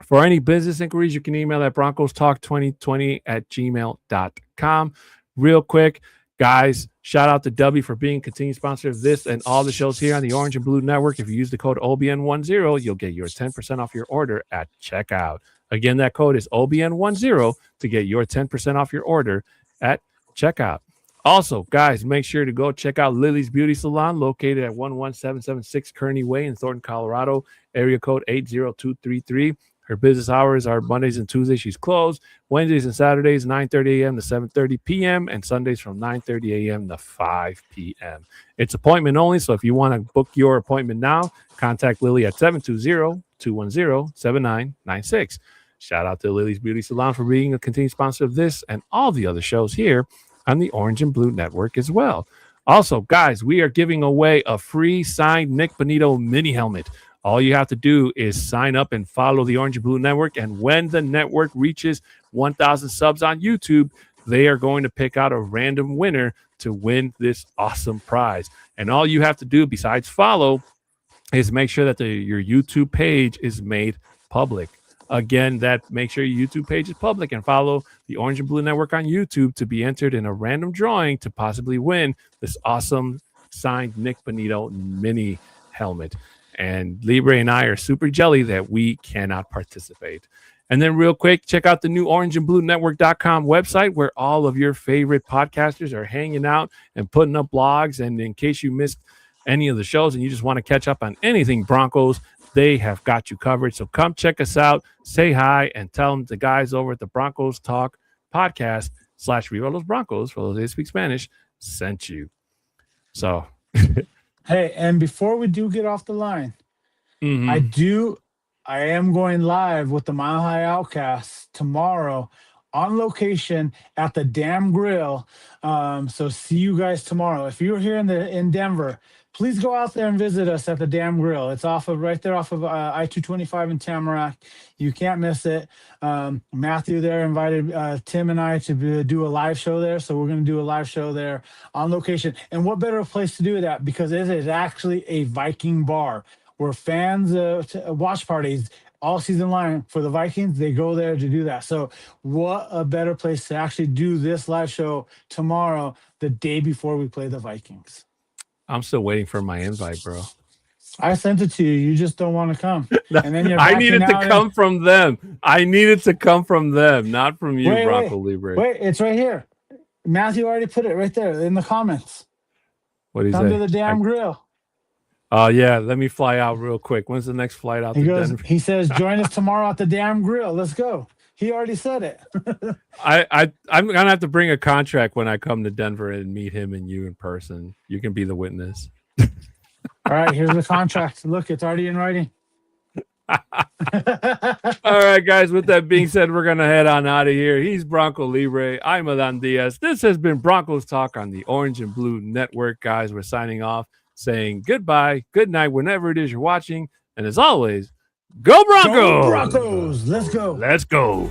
A: For any business inquiries, you can email at broncostalk2020@gmail.com. Real quick, guys, shout out to Dubby for being continued sponsor of this and all the shows here on the Orange and Blue Network. If you use the code OBN10, you'll get your 10% off your order at checkout. Again, that code is OBN10 to get your 10% off your order at checkout. Also, guys, make sure to go check out Lilly's Beauty Salon, located at 11776 Kearney Way in Thornton, Colorado, area code 80233. Her business hours are Mondays and Tuesdays. She's closed. Wednesdays and Saturdays, 9:30 a.m. to 7:30 p.m. and Sundays from 9:30 a.m. to 5 p.m. It's appointment only, so if you want to book your appointment now, contact Lilly at 720-210-7996. Shout out to Lilly's Beauty Salon for being a continued sponsor of this and all the other shows here on the Orange and Blue Network as well. Also, guys, we are giving away a free signed Nick Bonito mini helmet. All you have to do is sign up and follow the Orange and Blue Network. And when the network reaches 1,000 subs on YouTube, they are going to pick out a random winner to win this awesome prize. And all you have to do besides follow is make sure that your YouTube page is made public. Again, that make sure your YouTube page is public and follow the Orange and Blue Network on YouTube to be entered in a random drawing to possibly win this awesome signed Nick Bonito mini helmet. And Libre and I are super jelly that we cannot participate. And then real quick, check out the new orangeandbluenetwork.com website where all of your favorite podcasters are hanging out and putting up blogs. And in case you missed any of the shows and you just want to catch up on anything Broncos, they have got you covered. So come check us out, say hi, and tell them the guys over at the Broncos Talk podcast /Viva Los Broncos, for those that speak Spanish, sent you. So...
B: Hey, and before we do get off the line, I am going live with the Mile High Outcasts tomorrow on location at the Dam Grill. So see you guys tomorrow. If you're here in Denver, please go out there and visit us at the Dam Grill. It's right there off of I-225 in Tamarack. You can't miss it. Matthew there invited Tim and I to do a live show there. So we're going to do a live show there on location. And what better place to do that? Because it is actually a Viking bar where fans watch parties all season long for the Vikings. They go there to do that. So what a better place to actually do this live show tomorrow, the day before we play the Vikings.
A: I'm still waiting for my invite, bro.
B: I sent it to you. You just don't want to come. And then you're
A: I needed to come from them. I needed to come from them, not from you, Bronco Libre.
B: Wait, it's right here. Matthew already put it right there in the comments.
A: What do you say?
B: Come to the Damn Grill.
A: Oh, yeah. Let me fly out real quick. When's the next flight out to Denver?
B: He says, join us tomorrow at the Damn Grill. Let's go. He already said it.
A: I'm going to have to bring a contract when I come to Denver and meet him and you in person. You can be the witness.
B: All right, here's the contract. Look, it's already in writing.
A: All right, guys. With that being said, we're going to head on out of here. He's Bronco Libre. I'm Adan Diaz. This has been Broncos Talk on the Orange and Blue Network. Guys, we're signing off, saying goodbye, good night, whenever it is you're watching. And as always, go Broncos!
B: Go Broncos! Let's go.
A: Let's go.